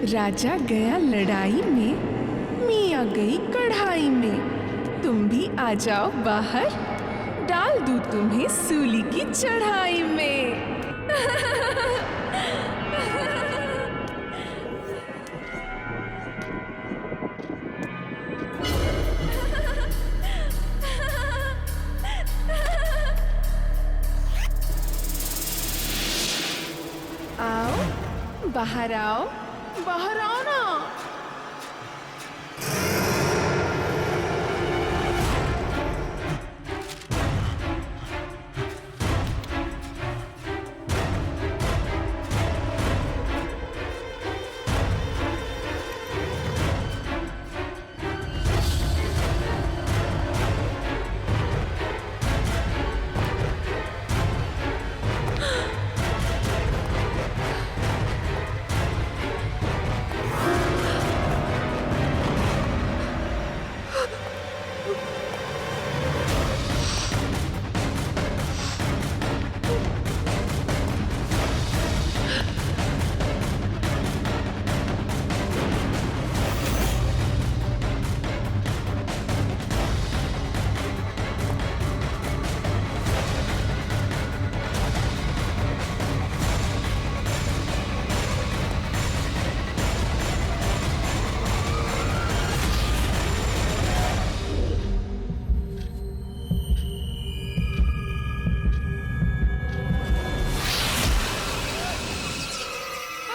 राजा गया लड़ाई में, मियाँ गई कढ़ाई में। तुम भी आ जाओ बाहर, डाल दूँ तुम्हें सूली की चढ़ाई में। आओ बाहर आओ, बाहर आओ ना।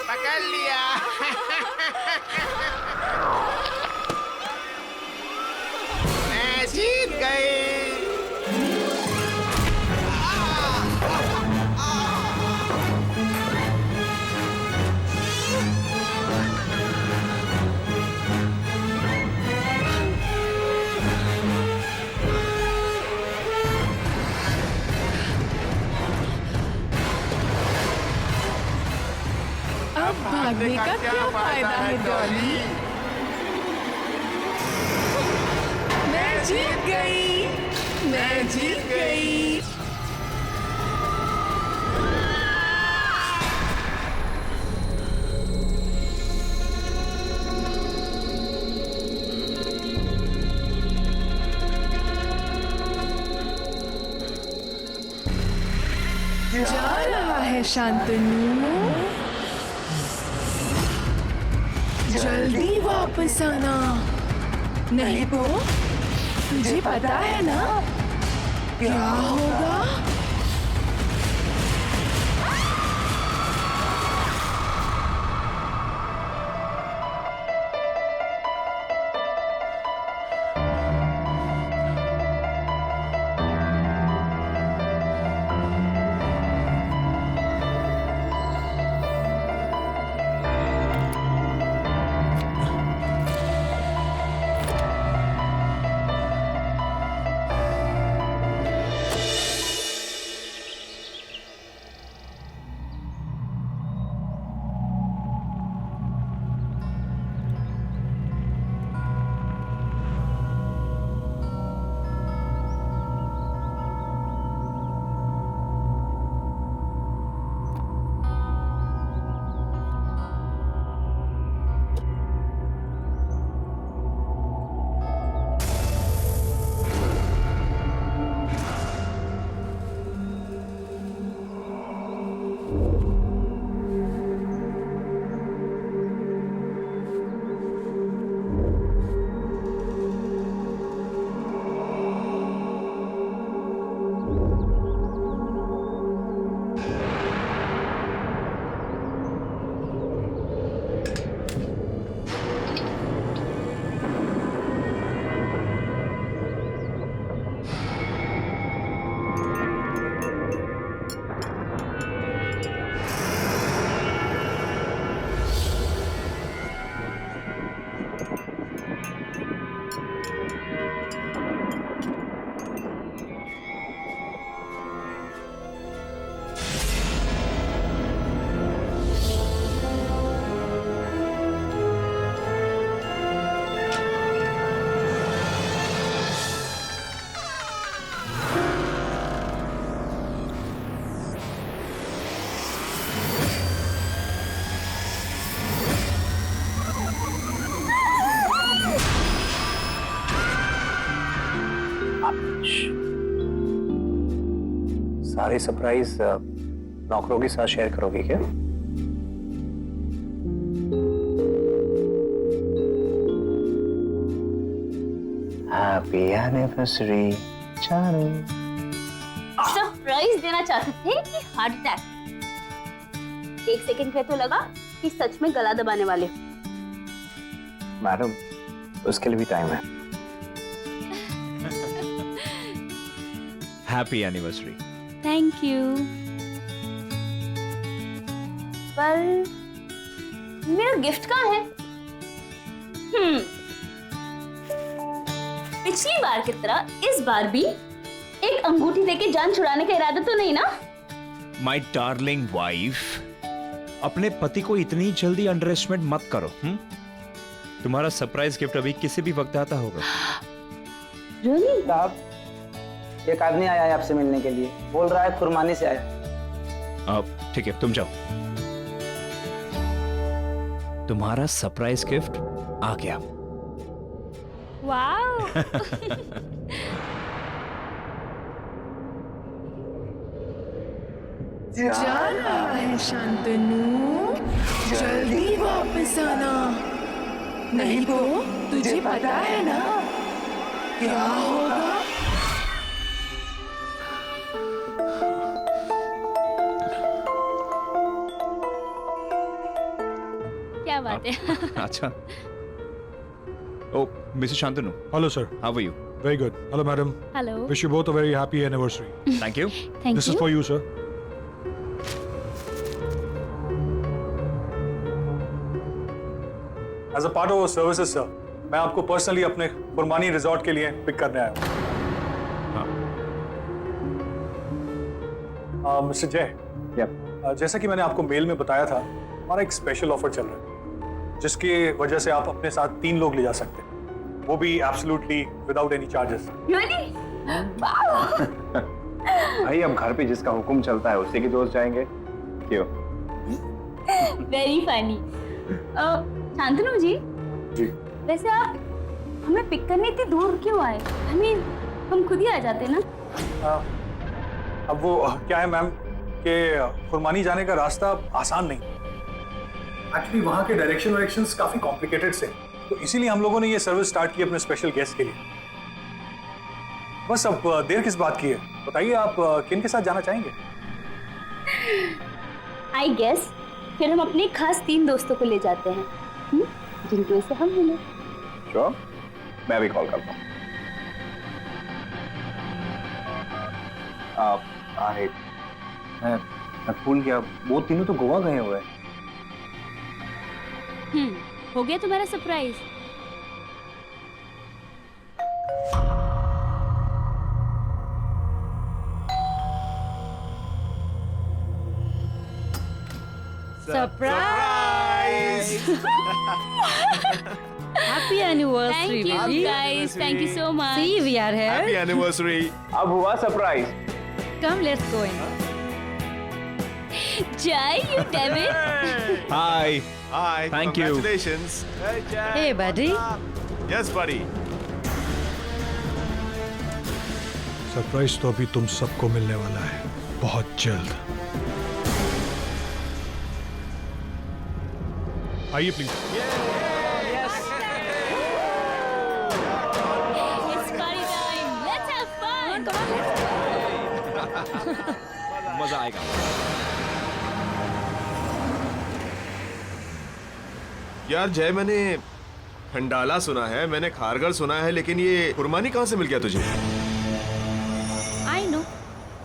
पकड़ लिया। मैं जीत गई। अब भागने का क्या फायदा है डॉली? मैं जीत गई, मैं जीत गई। जा रहा है शांतनु, जल्दी वापस आना, नहीं तो तुझे पता है ना क्या होगा। सारे सरप्राइज नौकरों के साथ शेयर करोगे क्या? Happy anniversary Charu. सरप्राइज देना चाहते थे कि हार्ट अटैक? एक सेकंड पे तो लगा कि सच में गला दबाने वाले हो। मैडम, उसके लिए भी टाइम है। Happy anniversary. Thank you. पर मेरा गिफ्ट कहाँ है? पिछली बार की तरह इस बार भी एक अंगूठी देके जान छुड़ाने का इरादा तो नहीं ना? माय डार्लिंग वाइफ, अपने पति को इतनी जल्दी अंडर एस्टिमेट मत करो। तुम्हारा सरप्राइज गिफ्ट अभी किसी भी वक्त आता होगा। Really? साहब, एक आदमी आया है आपसे मिलने के लिए, बोल रहा है खुरमानी से आया। ठीक है, तुम जाओ। तुम्हारा सरप्राइज गिफ्ट आ गया। वाओ। जाना है शांतनु, जल्दी वापस आना, नहीं तो तुझे पता है ना क्या होगा। क्या बात है? अच्छा। Oh Mrs Shantanu, Hello, sir. How are you? Very good. Hello, madam. Hello. Wish you both a very happy anniversary. Thank you. Thank This is you. for you, sir. As a part of our services, sir, मैं आपको personally अपने कुर्बानी resort के लिए pick करने आया हूँ। Mister जय, जैसा कि मैंने आपको मेल में बताया था, हमारा एक स्पेशल ऑफर चल रहा है, जिसकी वजह से आप अपने साथ 3 लोग ले जा सकते हैं, वो भी absolutely without any charges. Really? Wow! भाई, अब घर पे जिसका हुक्म चलता है उसी के दोस्त जाएंगे, क्यों? Very funny. शांतनु जी, जी। वैसे आप हमें पिक करने इतनी दूर क्यों आए? I mean, हम खुद ही आ जाते ना। अब वो क्या है मैम कि खुरमानी जाने का रास्ता आसान नहीं। एक्चुअली वहाँ के डायरेक्शंस काफी कॉम्प्लिकेटेड से, तो इसीलिए हम लोगों ने ये सर्विस स्टार्ट की अपने स्पेशल गेस्ट के लिए। बस अब देर किस बात की है, बताइए आप किन के साथ जाना चाहेंगे? I guess फिर हम अपने खास 3 दोस्तों को ले जाते हैं, जिनको से हम मिले। श्योर, मैं भी कॉल करता हूँ। अरे मैं भूल गया, वो तीनों तो गोवा गए हुए हैं। हो गया तुम्हारा surprise? Surprise! Happy anniversary, Thank you baby. guys. Thank you so much. See, we are here. Happy anniversary! अब हुआ surprise. Come, let's go in. Jai, you damn it. Hi. Hi, Thank you. congratulations! Hey, Jack. Hey, buddy. Yes, buddy. Surprise तो अभी तुम सबको मिलने वाला है, बहुत जल्द। आइए please. It's party time. Let's have fun. मजा आएगा। यार जय, मैंने खंडाला सुना है, मैंने खारगढ़ सुना है, लेकिन ये कुर्बानी कहाँ से मिल गया तुझे? I know.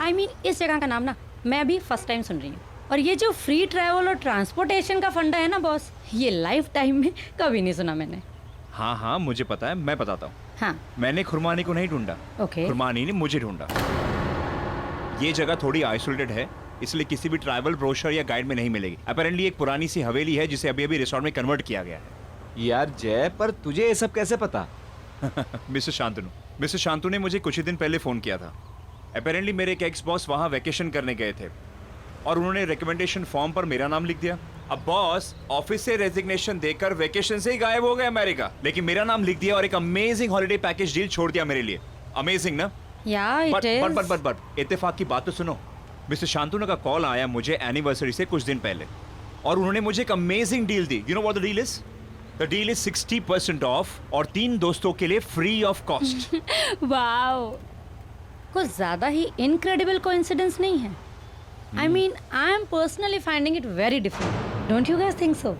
I mean, इस जगह का नाम ना मैं अभी फर्स्ट टाइम सुन रही हूँ। और ये जो फ्री ट्रैवल और ट्रांसपोर्टेशन का फंडा है ना बॉस, ये लाइफ टाइम में कभी नहीं सुना मैंने। हाँ हाँ, मुझे पता है, मैं बताता हूँ। हाँ, मैंने खुरमानी को नहीं ढूंढा, ओके। खुरमानी ने मुझे ढूंढा। ये जगह थोड़ी आइसोलेटेड है, इसलिए किसी भी ट्रैवल ब्रोशर या गाइड में नहीं मिलेगी। अपेरेंटली एक पुरानी सी हवेली है जिसे अभी अभी रिसोर्ट में कन्वर्ट किया गया है। यार जय, पर तुझे ये सब कैसे पता? मिस्टर शांतनु ने मुझे कुछ ही दिन पहले फोन किया था। अपेरेंटली मेरे एक एक्स बॉस वहाँ वैकेशन करने गए थे और उन्होंने रिकमेंडेशन फॉर्म पर मेरा नाम लिख दिया। अब बॉस ऑफिस से रेजिग्नेशन देकर वैकेशन से ही गायब हो गए अमेरिका, लेकिन मेरा नाम लिख दिया और एक अमेजिंग हॉलिडे पैकेज डील छोड़ दिया मेरे लिए। अमेजिंग ना? या इट इज। बट इत्तेफाक की बात तो सुनो। मिस्टर शांतनु का कॉल आया मुझे एनिवर्सरी से कुछ दिन पहले, और उन्होंने मुझे एक amazing deal the. You know what the deal is? The deal is 60% of और 3 दोस्तों के लिए फ्री ऑफ कॉस्ट। वाओ, कुछ ज्यादा ही इनक्रेडिबल कोइंसिडेंस नहीं है? I mean, I am personally finding it very different. Don't you guys think so?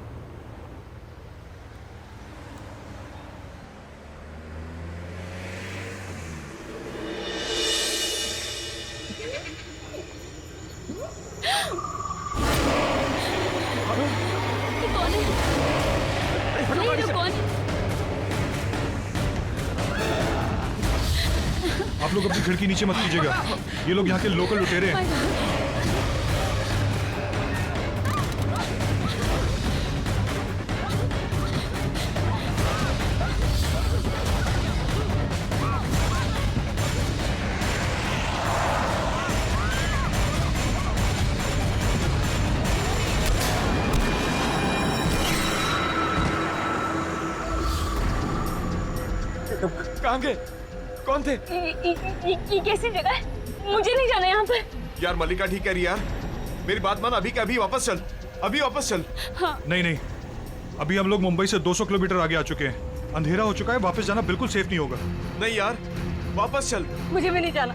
आप लोग अपनी खिड़की नीचे मत कीजिएगा, ये लोग यहाँ के लोकल लुटेरे हैं। कहाँ गए? कौन थे? ये कैसी जगह है? मुझे नहीं जाना यहाँ पर। यार मल्लिका ठीक कह रही यार, मेरी बात मान, अभी के अभी वापस चल, अभी वापस चल। हाँ। नहीं, अभी हम लोग मुंबई से 200 किलोमीटर आगे आ चुके हैं। अंधेरा हो चुका है, वापस जाना बिल्कुल सेफ नहीं होगा। नहीं यार, वापस चल। मुझे भी नहीं जाना।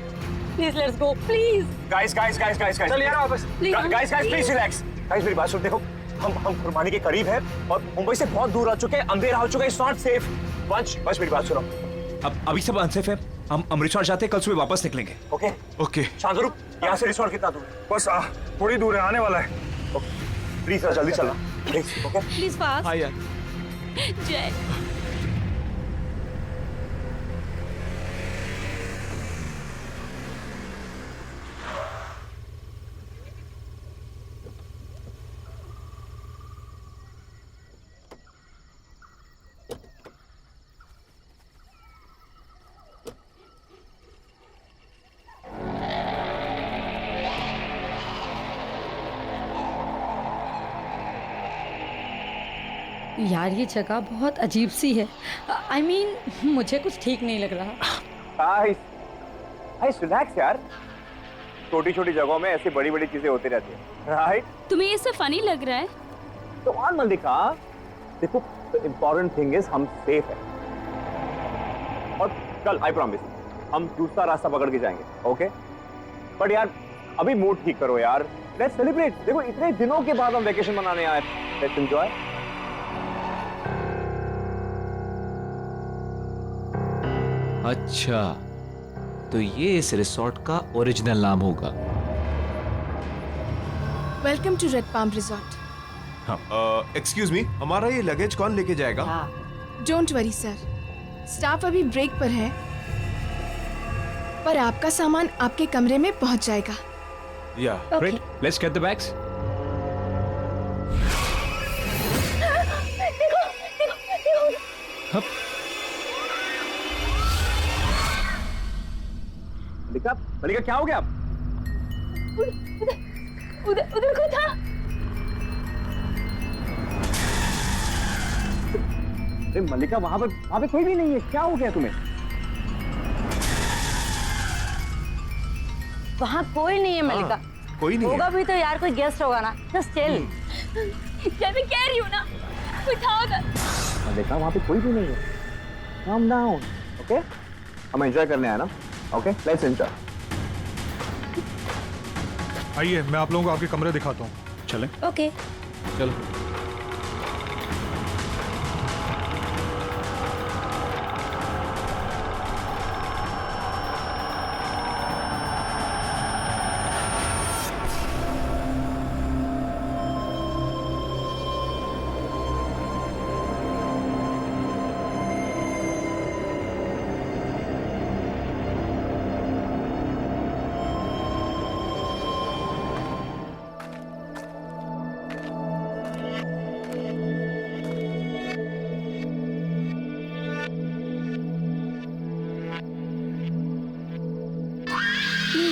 Please let's go, please. Guys चल यार वापस। Guys please relax. गाइस मेरी बात सुन, देखो हम खुरमानी के करीब हैं और मुंबई से बहुत दूर आ चुके हैं, अंधेरा हो चुका है, इट्स नॉट सेफ। वंश मेरी बात सुनो। अब अभी सब अनसेफ है, हम रिसोर्ट जाते हैं, कल सुबह वापस निकलेंगे। Okay okay. शांतनु, यहाँ से रिसोर्ट कितना दूर? बस थोड़ी दूर है, आने वाला है। प्लीज सर जल्दी चलना प्लीज। Okay please fast. हाँ यार। जय। यार ये जगह बहुत अजीब सी है। आई मीन, मुझे कुछ ठीक नहीं लग रहा। गाइस रिलैक्स यार, छोटी छोटी जगहों में ऐसी बड़ी बड़ी चीजें होती रहती है, राइट? तुम्हें ये सब फनी लग रहा है? तो ऑन मल्लिका, देखो इम्पोर्टेंट थिंग इज हम सेफ है, और कल आई प्रॉमिस हम दूसरा रास्ता पकड़ के जाएंगे। ओके बट यार अभी मूड ठीक करो यार, लेट्स सेलिब्रेट। देखो इतने दिनों के बाद हम वेकेशन मनाने आए, लेट्स एंजॉय। अच्छा, तो ये इस रिसोर्ट का ओरिजिनल नाम होगा। Welcome to red palm resort. Excuse me, हमारा ये लगेज कौन लेके जाएगा? डोंट वरी सर, स्टाफ अभी ब्रेक पर है, पर आपका सामान आपके कमरे में पहुंच जाएगा। या Great, let's get the bags. मल्लिका क्या हो गया? उधर कोई था। मल्लिका वहां पे कोई भी नहीं है, क्या हो गया तुम्हें? वहाँ कोई नहीं है मल्लिका। कोई नहीं होगा है। भी तो यार, कोई गेस्ट होगा ना। Just chill. क्या मैं कह रही हूँ ना, कोई था उधर। मल्लिका वहां पे कोई भी नहीं है, calm down, ओके? हम एंजॉय करने आए ना, ओके? Let's enjoy. आइए मैं आप लोगों को आपके कमरे दिखाता हूँ। चलें? ओके। चलो।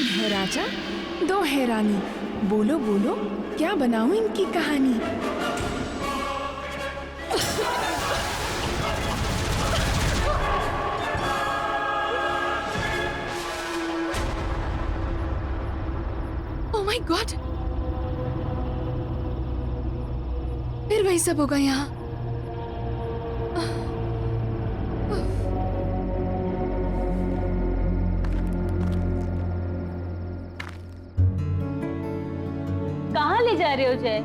है राजा, 2 है रानी, बोलो बोलो क्या बनाऊं इनकी कहानी। माय गॉड, फिर वही सब होगा यहाँ। कहाँ ले जा रहे हो जय?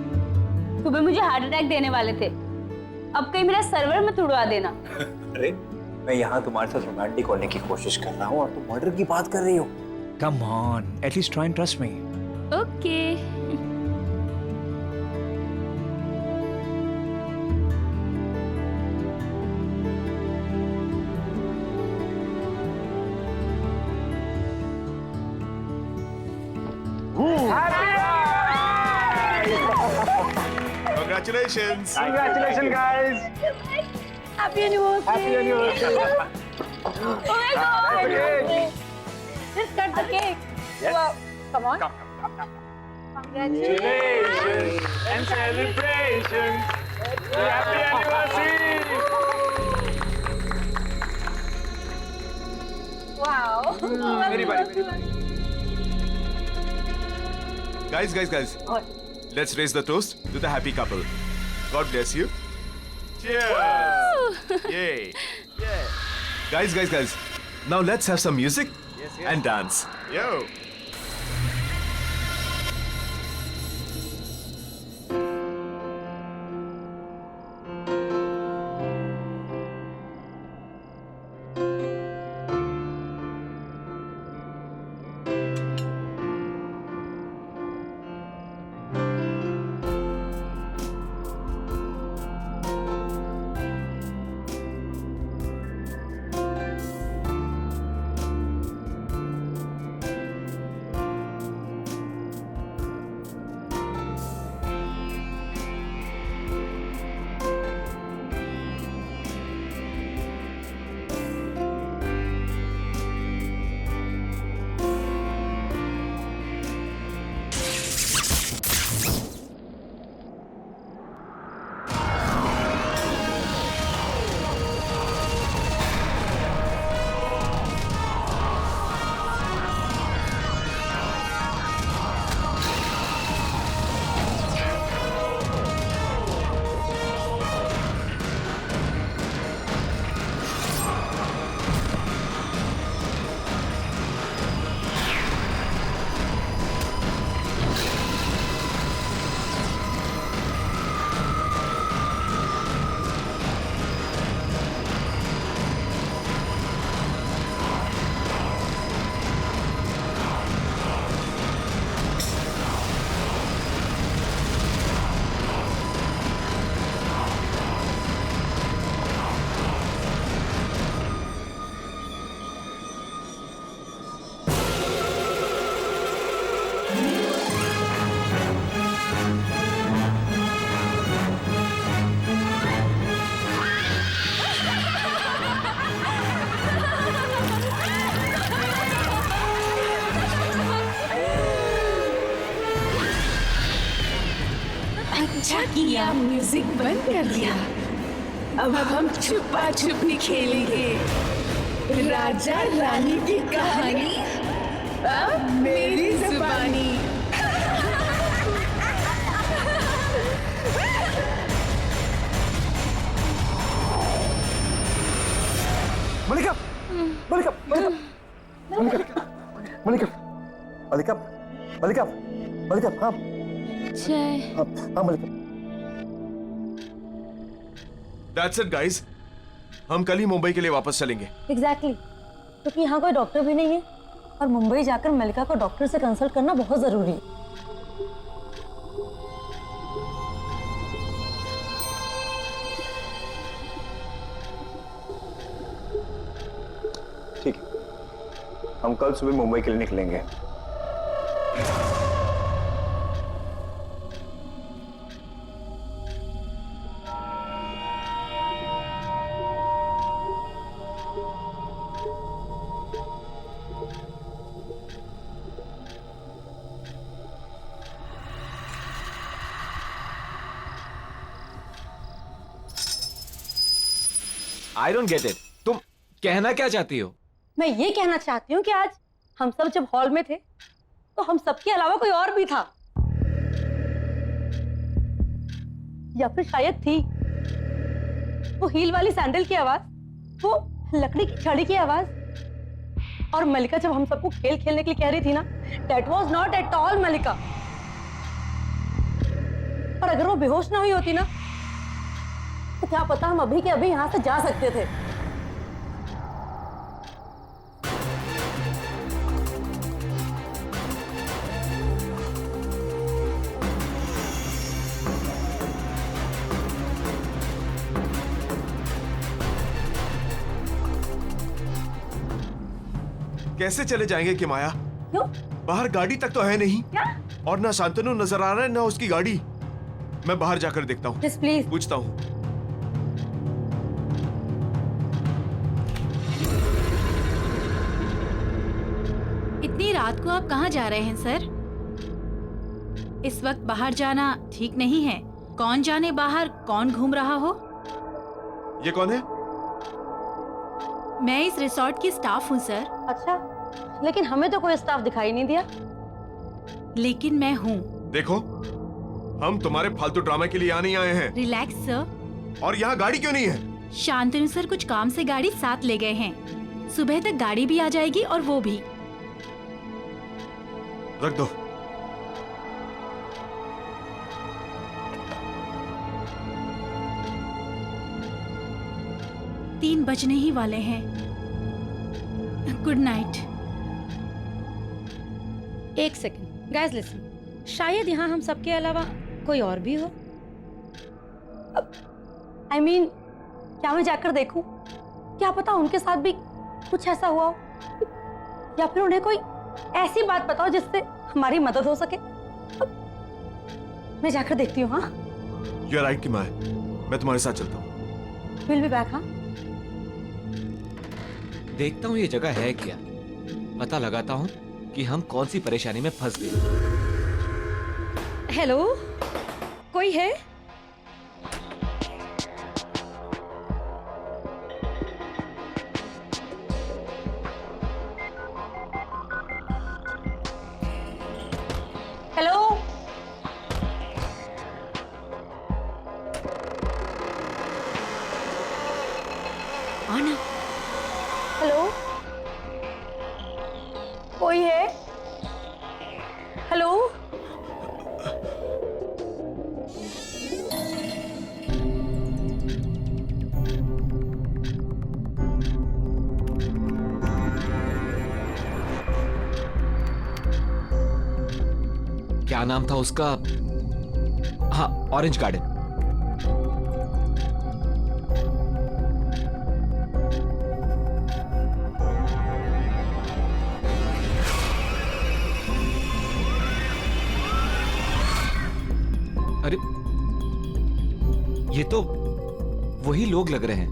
सुबह मुझे हार्ट अटैक देने वाले थे, अब कहीं मेरा सर्वर मत उड़वा देना। अरे मैं यहाँ तुम्हारे साथ रोमांटिक होने की कोशिश कर रहा हूँ और तुम मर्डर की बात कर रही हो। Come on, at least try and trust me. Okay. Congratulations. Congratulations, guys. Happy anniversary. Happy anniversary. Oh my God. Just cut the cake. Yes. Wow. Come on. Congratulations and celebrations. Happy anniversary. Wow. Very buddy. Guys. Let's raise the toast to the happy couple. God bless you. Cheers. Yay. Guys. Now let's have some music and dance. Yo. अच्छा किया music बंद कर दिया। अब हम छुपा छुपी खेलेंगे। राजा रानी की कहानी अब मेरी जुबानी। मलिका, हाँ जय। हाँ मलिका। That's it, guys. हम कल ही मुंबई के लिए वापस चलेंगे। एग्जैक्टली क्योंकि यहाँ कोई डॉक्टर भी नहीं है और मुंबई जाकर मलिका को डॉक्टर से कंसल्ट करना बहुत जरूरी है। ठीक है, हम कल सुबह मुंबई के लिए निकलेंगे। आई डोंट गेट इट, तुम कहना क्या चाहती हो? मैं ये कहना चाहती हूँ कि आज हम सब जब हॉल में थे तो हम सबके अलावा कोई और भी था, या फिर शायद थी। वो हील वाली सैंडल की आवाज, वो लकड़ी की छड़ी की आवाज, और मलिका जब हम सबको खेल खेलने के लिए कह रही थी ना, that was not at all Mallika. और अगर वो बेहोश ना हुई होती ना, तो क्या पता हम अभी के अभी यहां से जा सकते थे। कैसे चले जाएंगे कि माया? क्यों? बाहर गाड़ी तक तो है नहीं। क्या? और ना शांतनु नजर आ रहा है ना उसकी गाड़ी। मैं बाहर जाकर देखता हूँ, प्लीज पूछता हूँ। इतनी रात को आप कहाँ जा रहे हैं सर? इस वक्त बाहर जाना ठीक नहीं है। कौन जाने बाहर कौन घूम रहा हो। ये कौन है? मैं इस रिसोर्ट की स्टाफ हूँ सर। अच्छा, लेकिन हमें तो कोई स्टाफ दिखाई नहीं दिया। लेकिन मैं हूँ। देखो, हम तुम्हारे फालतू ड्रामा के लिए यहाँ नहीं आए हैं। Relax sir. और यहाँ गाड़ी क्यों नहीं है? शांतनु सर कुछ काम से गाड़ी साथ ले गए हैं। सुबह तक गाड़ी भी आ जाएगी और वो भी। रख दो। तीन बजने ही वाले हैं। Good night. एक सेकंड गाइस, लिसन। शायद यहाँ हम सबके अलावा कोई और भी हो। I mean, क्या मैं जाकर देखूं? क्या पता उनके साथ भी कुछ ऐसा हुआ हो, या फिर उन्हें कोई ऐसी बात पता हो जिससे हमारी मदद हो सके। मैं जाकर देखती हूँ। हाँ, यू आर राइट कि मैं तुम्हारे साथ चलता हूँ। Will be back. हाँ, देखता हूँ ये जगह है क्या, पता लगाता हूँ कि हम कौन सी परेशानी में फंस गए। हेलो, कोई है? हेलो, आना। हेलो, कोई है? हेलो, क्या नाम था उसका? हाँ, ऑरेंज गार्डन। अरे, ये तो वही लोग लग रहे हैं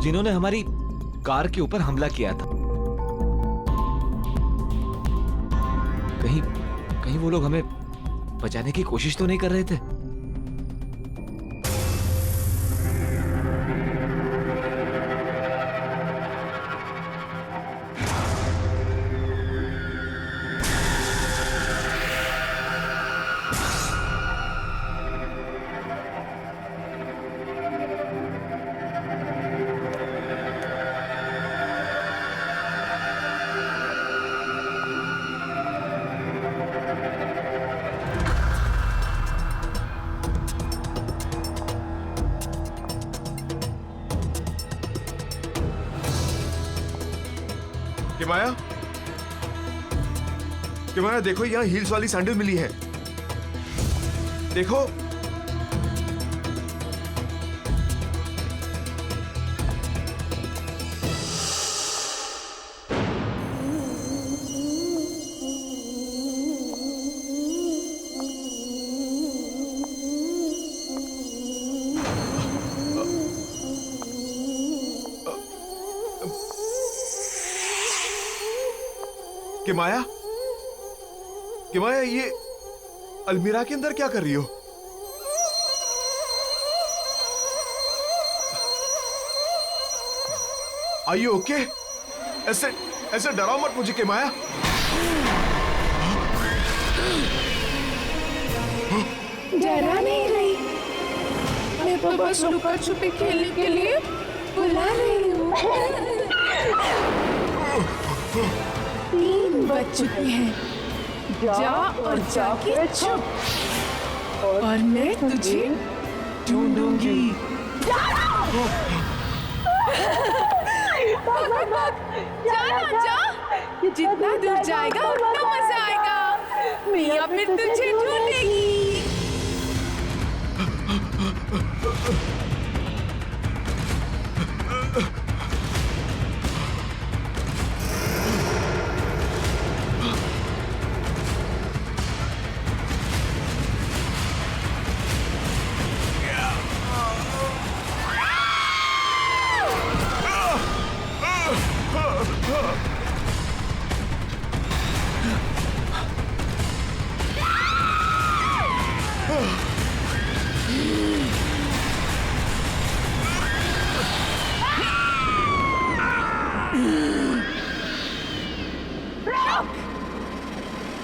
जिन्होंने हमारी कार के ऊपर हमला किया था। कहीं वो लोग हमें बचाने की कोशिश तो नहीं कर रहे थे? कि माया देखो, यहाँ हील्स वाली सैंडल मिली है। देखो, कि माया ये अलमीरा के अंदर क्या कर रही हो? Are you okay? ऐसे ऐसे डराओ मत मुझे के माया। डरा नहीं रही, मैं तो बस लुका छुपी खेलने के लिए बुला रही हूँ। 3 बज चुके हैं, जा और जाके छुप और मैं तुझे ढूंढूंगी। जाना जा, जितना दूर जाएगा उतना मजा आएगा। मिया फिर तुझे ढूंढेगी।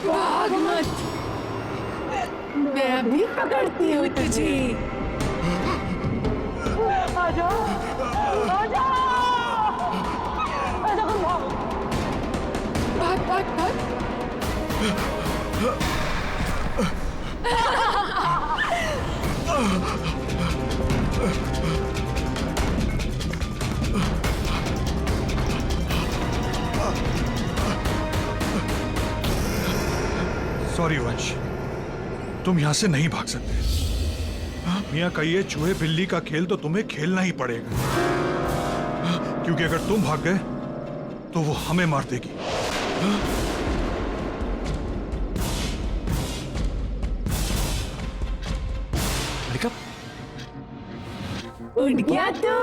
भाग मत, मैं अभी पकड़ती हूँ तुझे। भाग भाग भाग। सॉरी वंश, तुम यहां से नहीं भाग सकते। मियां का ये चूहे बिल्ली का खेल तो तुम्हें खेलना ही पड़ेगा, क्योंकि अगर तुम भाग गए तो वो हमें मार देगी। उड़ गया तू।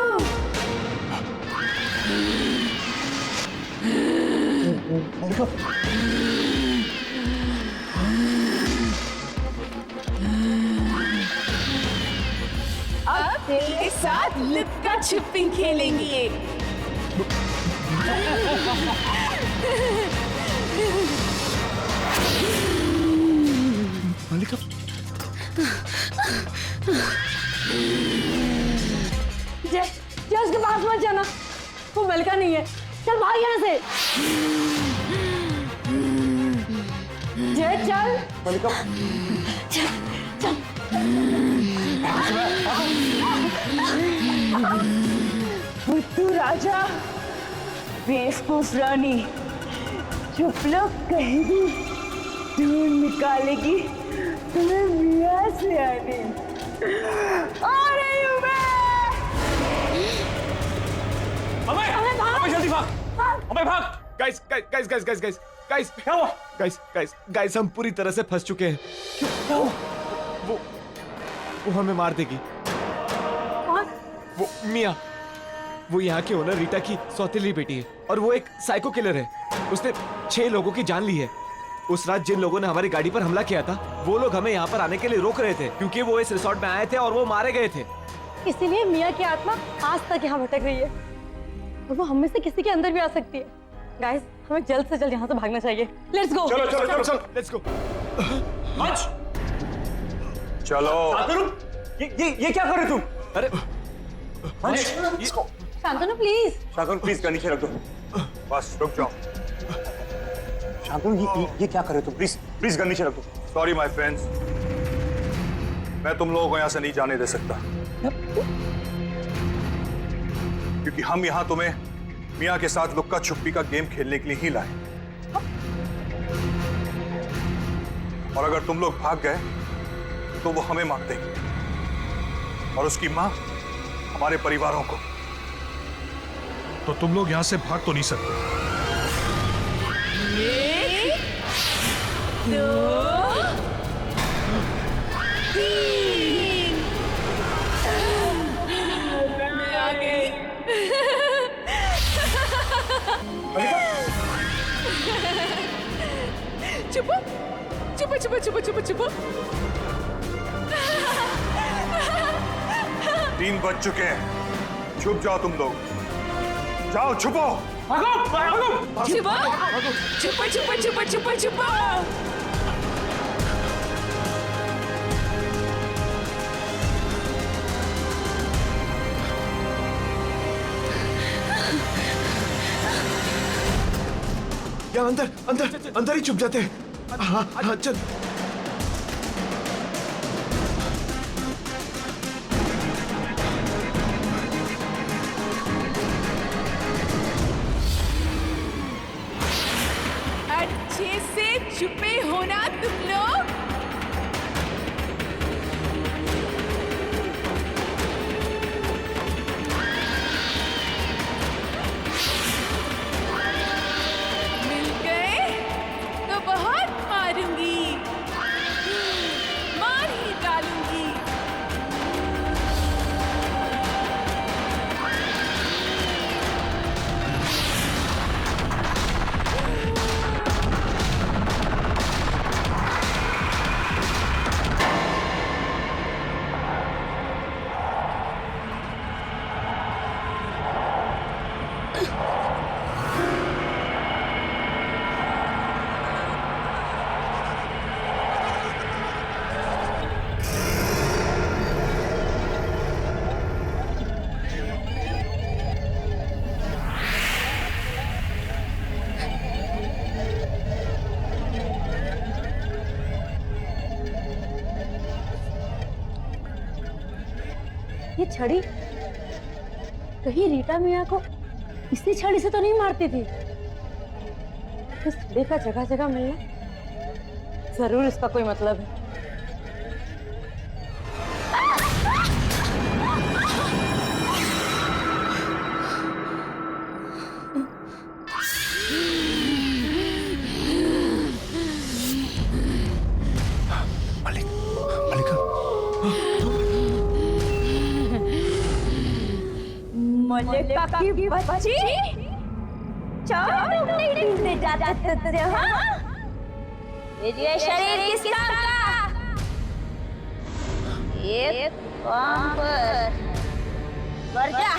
अब तेरे साथ लुक्का छुपी खेलेंगे। मल्लिका, जय उसके पास मत जाना, वो मलिका नहीं है। चल भाग यहाँ से। जय चल। मल्लिका, बुद्धू राजा, बेवकूफ रानी, चुप लोग कहीं भी ढूंढ निकालेगी तुम्हें मियां से आने। आ रही हूँ मैं। अबे जल्दी भाग, अबे भाग। Guys guys guys guys guys guys क्या हुआ? गाइस गाइस गाइस हम पूरी तरह से फंस चुके हैं। क्या हुआ? वो हमें मार देगी। वो मिया, वो यहाँ की ओनर रीटा की सौतेली बेटी है और वो एक साइको किलर है। उसने 6 लोगों की जान ली है। उस रात जिन लोगों ने हमारी गाड़ी पर हमला किया था, वो लोग हमें यहाँ पर आने के लिए रोक रहे थे, क्योंकि वो इस रिसोर्ट में आए थे और वो मारे गए थे। इसीलिए मियां की आत्मा आज तक यहाँ भटक रही है और वो हम में से किसी के अंदर भी आ सकती है। गाइस, हमें जल्द से जल्द यहाँ से भागना चाहिए। Let's go. चलो चलो चलो चलो, लेट्स गो। चलो। ये क्या कर रहे तुम? अरे शांतनु प्लीज। शांतनु प्लीज कर नीचे रख दो। बस रुक जाओ। शांतनु ये क्या कर रहे हो तुम? प्लीज प्लीज कर नीचे रख दो। सॉरी माय फ्रेंड्स, मैं तुम लोगों को यहाँ से नहीं जाने दे सकता, क्योंकि हम यहाँ तुम्हें मियां के साथ लुक्का छुपी का गेम खेलने के लिए ही लाए। और अगर तुम लोग भाग गए तो वो हमें मार देगी और उसकी मां हमारे परिवारों को। तो तुम लोग यहां से भाग तो नहीं सकते। 1, 2, 3। मैं आ गई। चुप चुप चुप चुप चुप चुप। 3 बज चुके हैं, छुप जाओ तुम लोग, जाओ छुपो। छुपो छुपो छुपो छुपो छुपो छुपो। या अंदर अंदर अंदर ही छुप जाते हैं। हाँ हाँ चल। अच्छे से छुपे हो ना तुम लोग। मिल गए तो बहुत मारूंगी, मार ही डालूंगी। ये छड़ी कहीं रीटा मियाँ को इसी छड़ी से तो नहीं मारती थी। इस छड़ी का जगह जगह मिलना जरूर इसका कोई मतलब है। मल्लिका की बच्ची चारों नहीं ढूंढने जाते थे। हाँ ये शरीर किस काम का? एक काम पर मर जा।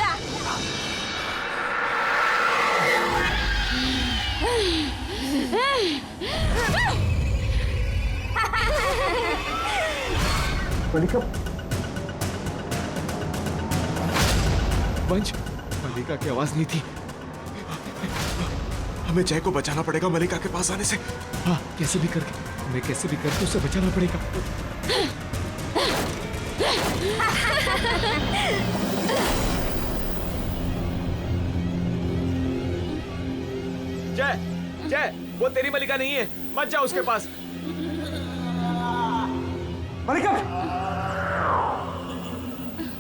मल्लिका वंश, मल्लिका की आवाज नहीं थी। हमें जय को बचाना पड़ेगा मल्लिका के पास आने से। हाँ कैसे भी करके, हमें कैसे भी करके उसे बचाना पड़ेगा। जय जय, वो तेरी मल्लिका नहीं है, मत जा उसके पास। मल्लिका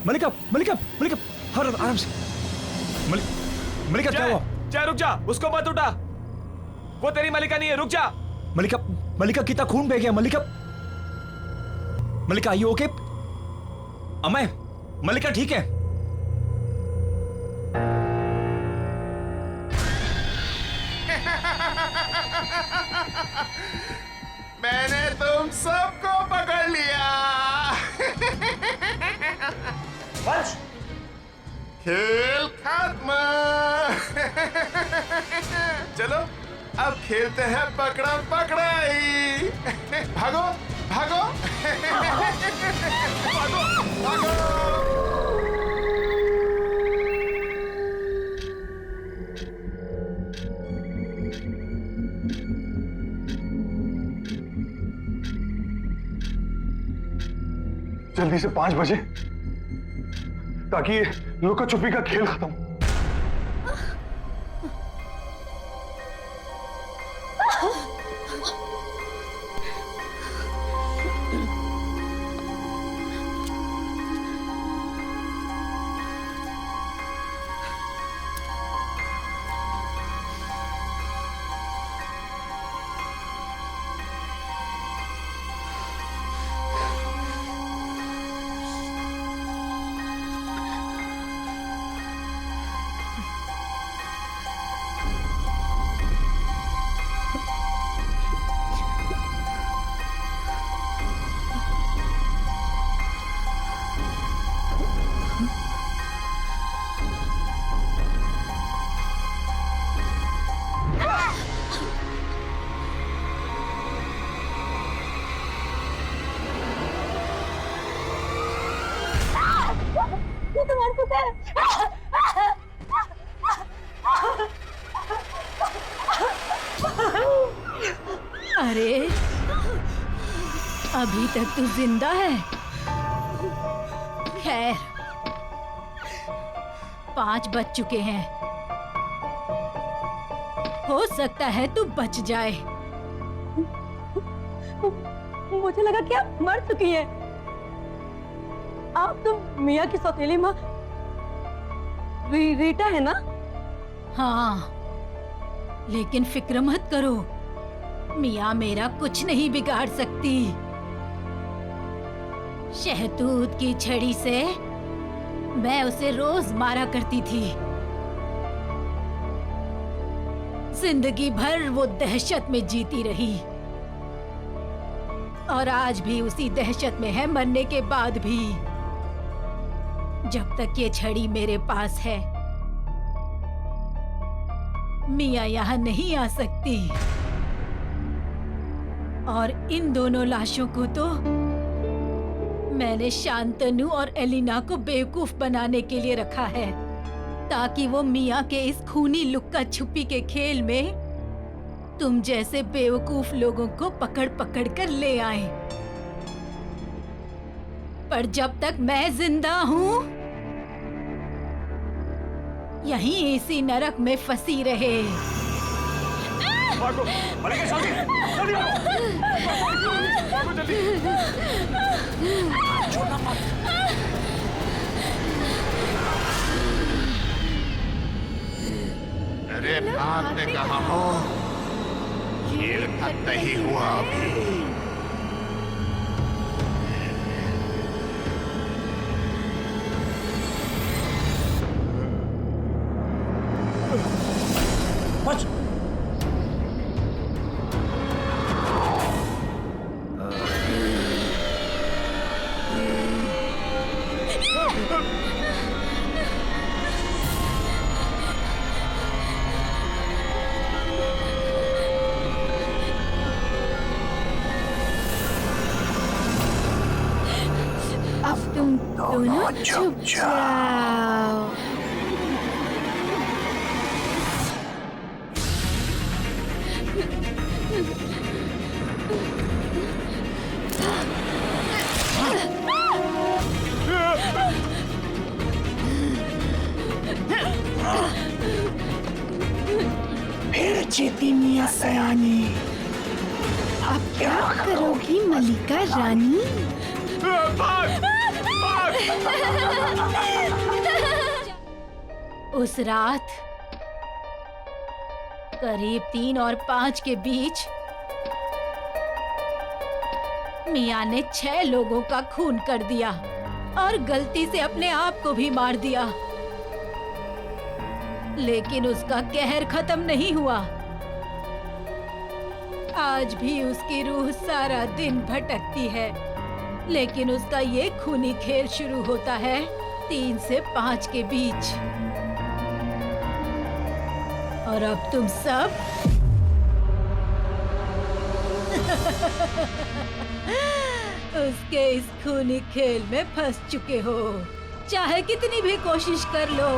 मल्लिका मल्लिका मल्लिका आराम से। मल्लिका क्या हुआ? जय रुक जा, उसको मत उठा, वो तेरी मल्लिका नहीं है, रुक जा। मल्लिका कितना खून बह गया। मल्लिका आर यू ओके? अमय, मल्लिका ठीक है? मैंने तुम सबको पकड़ लिया। वंश, खेल खत्म। चलो अब खेलते हैं पकड़म पकड़ाई। भागो भागो भागो भागो। जल्दी से 5 बजे, ताकि ये लुका छुपी का खेल खत्म हो। अरे अभी तक तू जिंदा है। खैर 5 बज चुके हैं, हो सकता है तू बच जाए। मुझे लगा कि आप मर चुकी हैं। आप तो मिया की सौतेली माँ रीटा है ना? हाँ, लेकिन फिक्र मत करो, मिया मेरा कुछ नहीं बिगाड़ सकती। शहतूत की छड़ी से मैं उसे रोज मारा करती थी। जिंदगी भर वो दहशत में जीती रही और आज भी उसी दहशत में है, मरने के बाद भी। जब तक ये छड़ी मेरे पास है, मिया यहाँ नहीं आ सकती। और इन दोनों लाशों को तो मैंने शांतनु और एलिना को बेवकूफ बनाने के लिए रखा है, ताकि वो मिया के इस खूनी लुक्का छुपी के खेल में तुम जैसे बेवकूफ लोगों को पकड़ पकड़ कर ले आए। पर जब तक मैं जिंदा हूँ, यहीं इसी नरक में फंसी रहे। भागो, मलिका शांति, जल्दी भागो, भागो जल्दी। छोड़ना मत। अरे भागने कहाँ हो? खेल खत्म नहीं हुआ अभी। बच। अब तुम दोनों चुप जाओ। फिर जीती मिया सयानी। अब क्या करोगी मलिका रानी? उस रात करीब 3 और 5 के बीच मिया ने 6 लोगों का खून कर दिया और गलती से अपने आप को भी मार दिया। लेकिन उसका कहर खत्म नहीं हुआ। आज भी उसकी रूह सारा दिन भटकती है, लेकिन उसका ये खूनी खेल शुरू होता है 3 से 5 के बीच। और अब तुम सब उसके इस खूनी खेल में फंस चुके हो। चाहे कितनी भी कोशिश कर लो,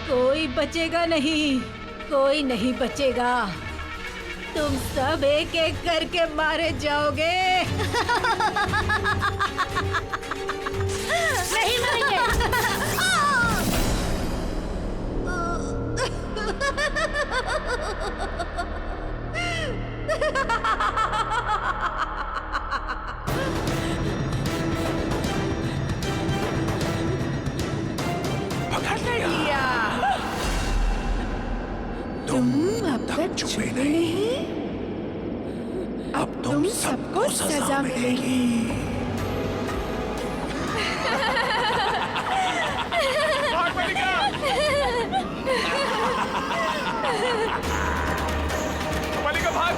कोई बचेगा नहीं, कोई नहीं बचेगा। तुम सब एक एक करके मारे जाओगे। नहीं मरेंगे। पकड़ लिया। तुम अब तक छुपे नहीं। अब तुम सबको सजा मिलेगी। मलिका भाग।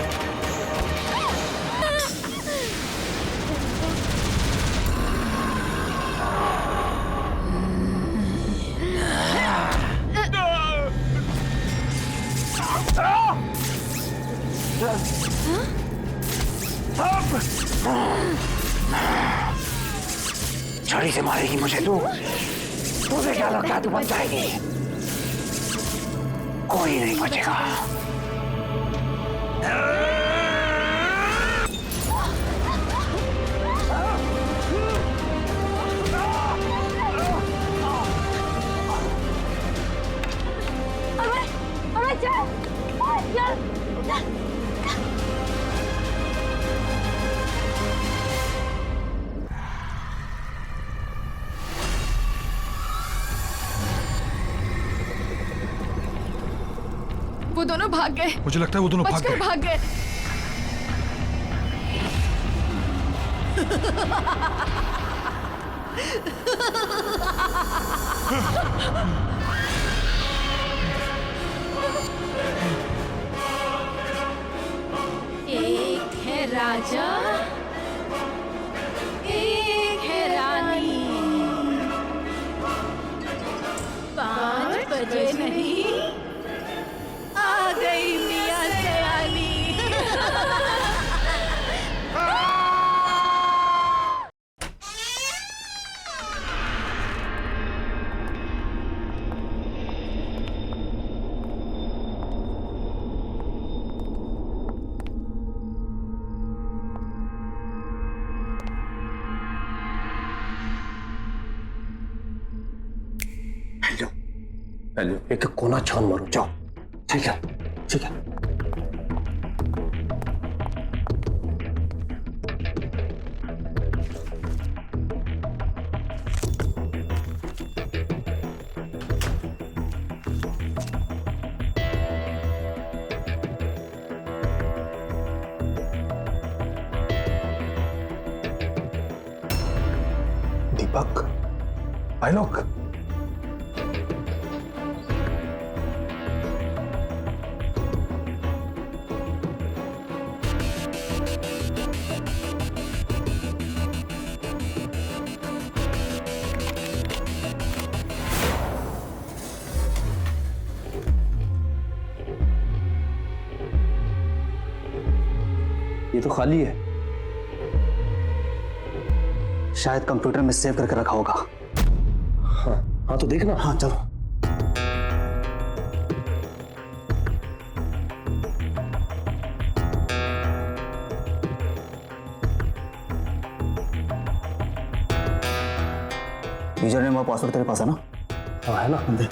छड़ी से मारेगी मुझे तू? तुझे क्या लगता है तू बच जाएगी? कोई नहीं बचेगा। वो दोनों भाग गए। मुझे लगता है वो दोनों भाग बचकर गए। भाग गए। एक है राजा, एक है रानी। 5 बजे नहीं, आ गई मियां दयानी। हेलो, एक कोना छान मारो, जाओ। ठीक है, ठीक है। दीपक, आलोक, ये तो खाली है। शायद कंप्यूटर में सेव करके रखा होगा। हाँ, हाँ तो देखना। हाँ चलो। यूजर नेम और पासवर्ड तेरे पास है ना? हाँ है ना, देख।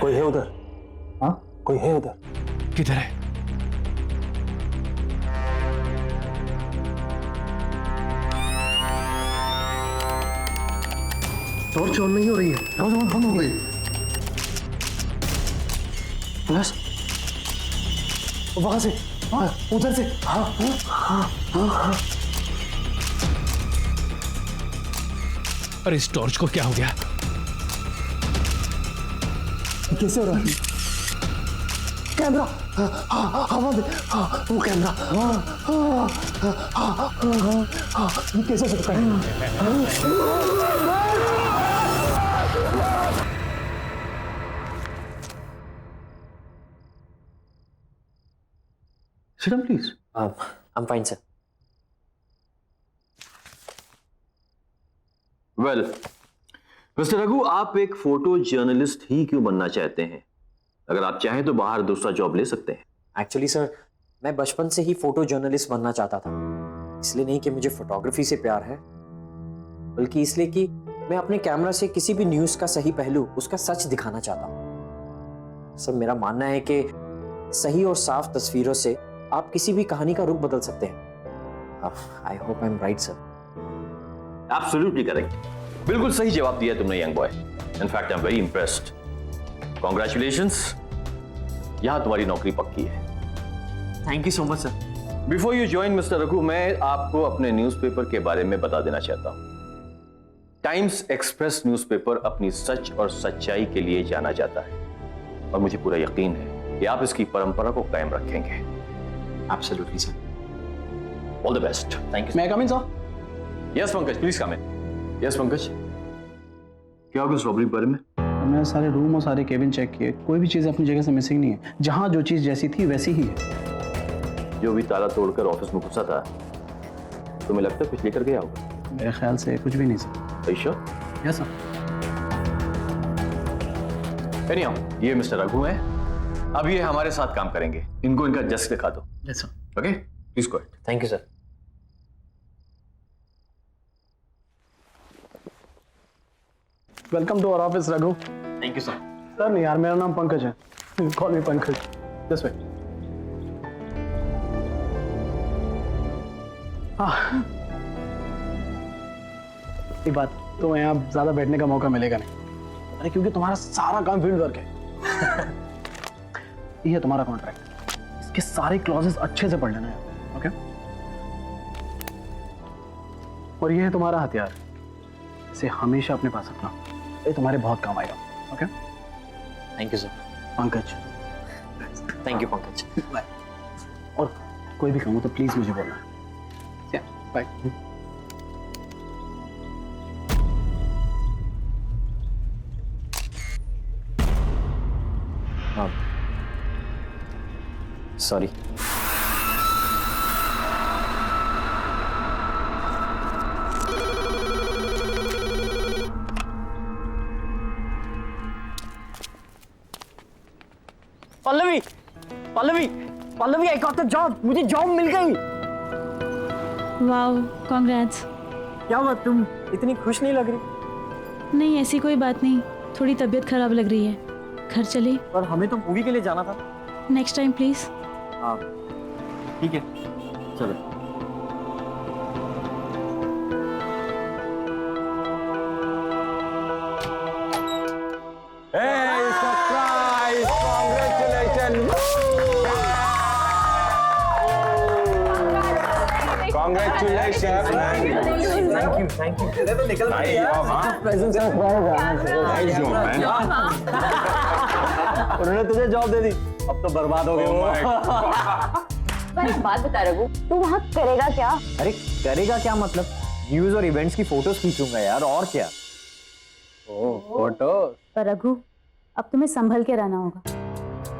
कोई है उधर? हाँ, कोई है उधर? किधर है? टॉर्च ऑन नहीं हो रही है। टॉर्च ऑन बंद हो गई। प्लस वहां से, हाँ, उधर से। हाँ हाँ हाँ हाँ हाँ। अरे इस टॉर्च को क्या हो गया? कैसे हो रहा है? कैमरा, हवा में, वो कैमरा, कैसे हो सकता है? Sit down, please. I'm fine, sir. Well, mister Raghu, आप एक फोटो जर्नलिस्ट ही क्यों बनना चाहते हैं? अगर आप चाहें तो बाहर दूसरा जॉब ले सकते हैं। एक्चुअली सर, मैं बचपन से ही फोटो जर्नलिस्ट बनना चाहता था। इसलिए नहीं कि मुझे फोटोग्राफी से प्यार है, बल्कि इसलिए कि मैं अपने कैमरा से किसी भी न्यूज का सही पहलू, उसका सच दिखाना चाहता हूँ। सर, मेरा मानना है कि सही और साफ तस्वीरों से आप किसी भी कहानी का रुख बदल सकते हैं। I hope I am right sir. Absolutely correct. बिल्कुल सही जवाब दिया तुमने young boy. In fact I am very impressed. Congratulations, यहां तुम्हारी नौकरी पक्की है। Thank you so much sir. Before you join mister Raghu, मैं आपको अपने न्यूज़पेपर के बारे में बता देना चाहता हूं। टाइम्स एक्सप्रेस न्यूज़पेपर अपनी सच और सच्चाई के लिए जाना जाता है, और मुझे पूरा यकीन है कि आप इसकी परंपरा को कायम रखेंगे। Absolutely sir. All the best. Thank you. मैं come in sir? Yes Pankaj, please come in. Yes Pankaj, क्या होगा इस रॉबरी के बारे में? हमने सारे रूम और सारे केबिन चेक किए, कोई भी चीज़ अपनी जगह से मिसिंग नहीं है। जहाँ जो चीज़ जैसी थी वैसी ही है। जो भी ताला तोड़कर ऑफिस में घुसा था, तुम्हें लगता है कुछ लेकर गया होगा? मेरे ख्याल से कुछ भी नहीं sir. Sure? Yes sir. Anyhow, ये मिस्टर रघु हैं। अब ये हमारे साथ काम करेंगे, इनको इनका डेस्क दिखा दो। Yes sir. Okay, please go ahead. Thank you sir. Welcome to our office Raghu. Thank you sir. Sir नहीं यार, मेरा नाम पंकज है, call me Pankaj. This way. हाँ, एक बात, तो यहाँ ज्यादा बैठने का मौका मिलेगा नहीं, अरे क्योंकि तुम्हारा सारा काम फील्ड वर्क है। ये है तुम्हारा कॉन्ट्रैक्ट, इसके सारे क्लॉजेस अच्छे से पढ़ लेना है, ओके? और ये है तुम्हारा हथियार, इसे हमेशा अपने पास रखना, ये तुम्हारे बहुत काम आएगा, okay? Thank you sir. Pankaj. Thank you Pankaj. Bye. और कोई भी काम हो तो प्लीज मुझे बोलना। बाय। हाँ, sorry. Pallavi, Pallavi, Pallavi, I got the job, मुझे जॉब मिल गई। Wow, congrats. क्या हुआ, तुम इतनी खुश नहीं लग रही? नहीं, ऐसी कोई बात नहीं, थोड़ी तबीयत खराब लग रही है। घर चले? पर हमें तो मूवी के लिए जाना था। Next time please. हाँ ठीक है, चलो। Hey, surprise! Congratulations! Congratulations! Thank you, thank you. तो निकल गई यार। Present Nice job, man. उन्होंने तुझे जॉब दे दी, अब तो बर्बाद हो गए वो। एक बात बता रघु, तू वहाँ करेगा क्या? अरे करेगा क्या मतलब, न्यूज और इवेंट्स की फोटोज खींचूंगा यार, और क्या। ओह फोटो। पर रघु, अब तुम्हें संभल के रहना होगा,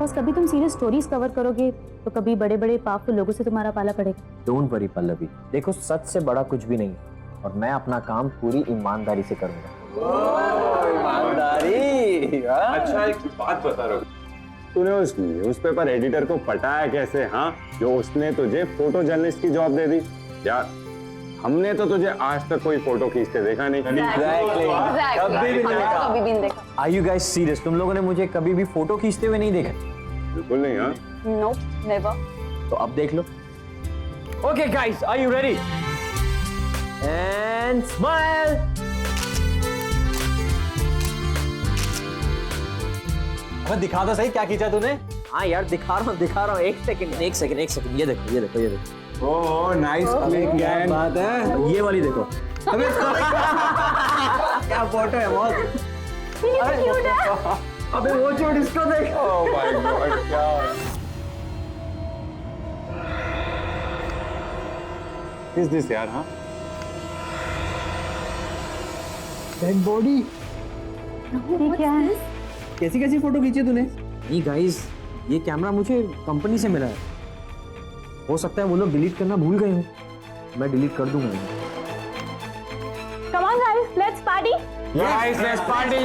बस कभी तुम सीरियस स्टोरीज कवर करोगे तो कभी बड़े बड़े पावरफुल लोगों से तुम्हारा पाला पड़ेगा। डोंट वरी पल्लवी, देखो सच से बड़ा कुछ भी नहीं और मैं अपना काम पूरी ईमानदारी से करूंगा। ईमानदारी। अच्छा एक बात बता रहा हूँ, तूने उस न्यूज़पेपर एडिटर को पटाया कैसे? हाँ, जो उसने तुझे फोटो जर्नलिस्ट की जॉब दे दी यार। हमने तो तुझे आज तक कोई फोटो खींचते देखा नहीं। कभी भी नहीं देखा। Are you guys serious? तुम लोगों ने मुझे कभी भी फोटो खींचते हुए नहीं देखा? बिल्कुल नहीं। हाँ नो, नेवर। तो अब देख लो। Okay guys, are you ready? And smile. अब दिखा दो सही क्या खींचा तूने? हाँ यार दिखा रहा हूँ। एक सेकंड, ये देखो। Oh nice click man. बात है, ये वाली देखो। क्या फोटो है बहुत। अबे वो छोड़, इसको देख। ओह माय गॉड, क्या इज दिस यार? हाँ डेड बॉडी। ये क्या है? कैसी फोटो खींची तूने? नहीं गाइस, ये कैमरा मुझे कंपनी से मिला है, हो सकता है वो लोग डिलीट करना भूल गए हो, मैं डिलीट कर दूंगा। Come on guys, let's party. Guys, let's party.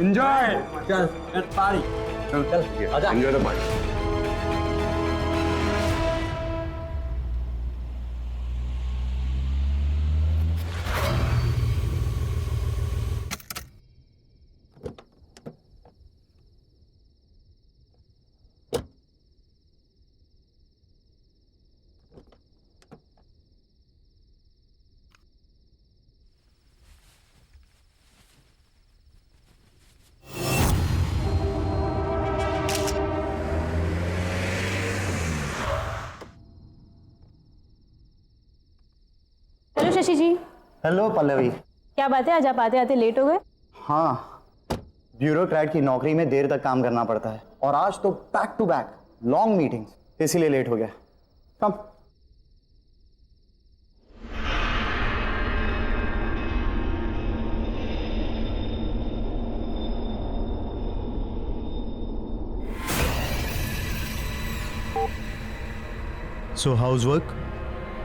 Enjoy. चल लेट्स पार्टी। चल आजा। Enjoy the party. Hello Shashi ji. Hello Pallavi. क्या बात है, आज आप आते आते लेट हो गए? हाँ, ब्यूरोक्रेट की नौकरी में देर तक काम करना पड़ता है और आज तो back to back long meetings, इसीलिए लेट हो गया। कम। So how's work?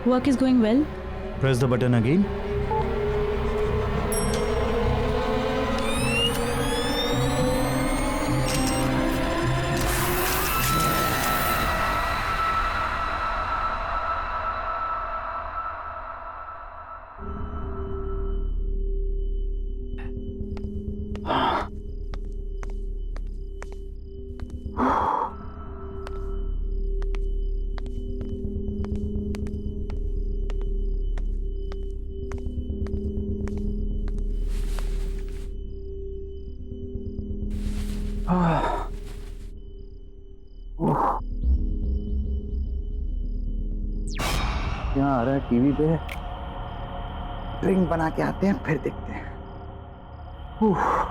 Work is going well. Press the button again. यहाँ आ रहा है टीवी पे, ड्रिंक बना के आते हैं फिर देखते हैं। हाँ?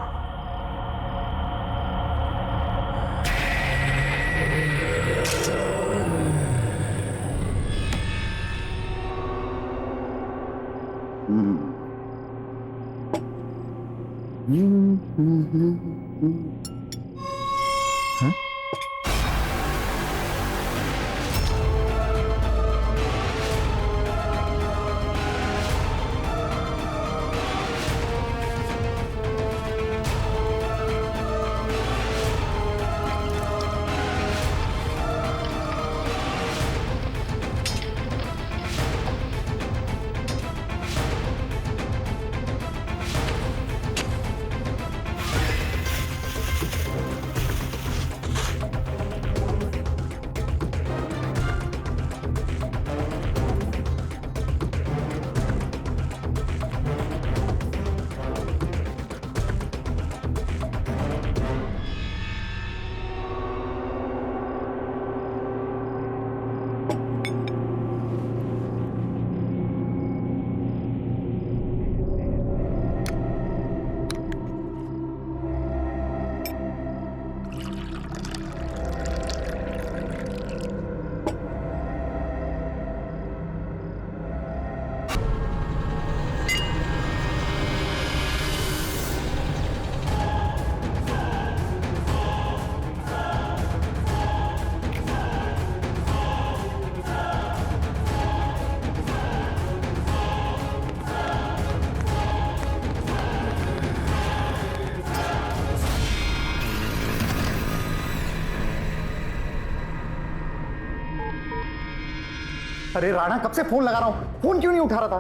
अरे राणा, कब से फोन लगा रहा हूं, फोन क्यों नहीं उठा रहा था?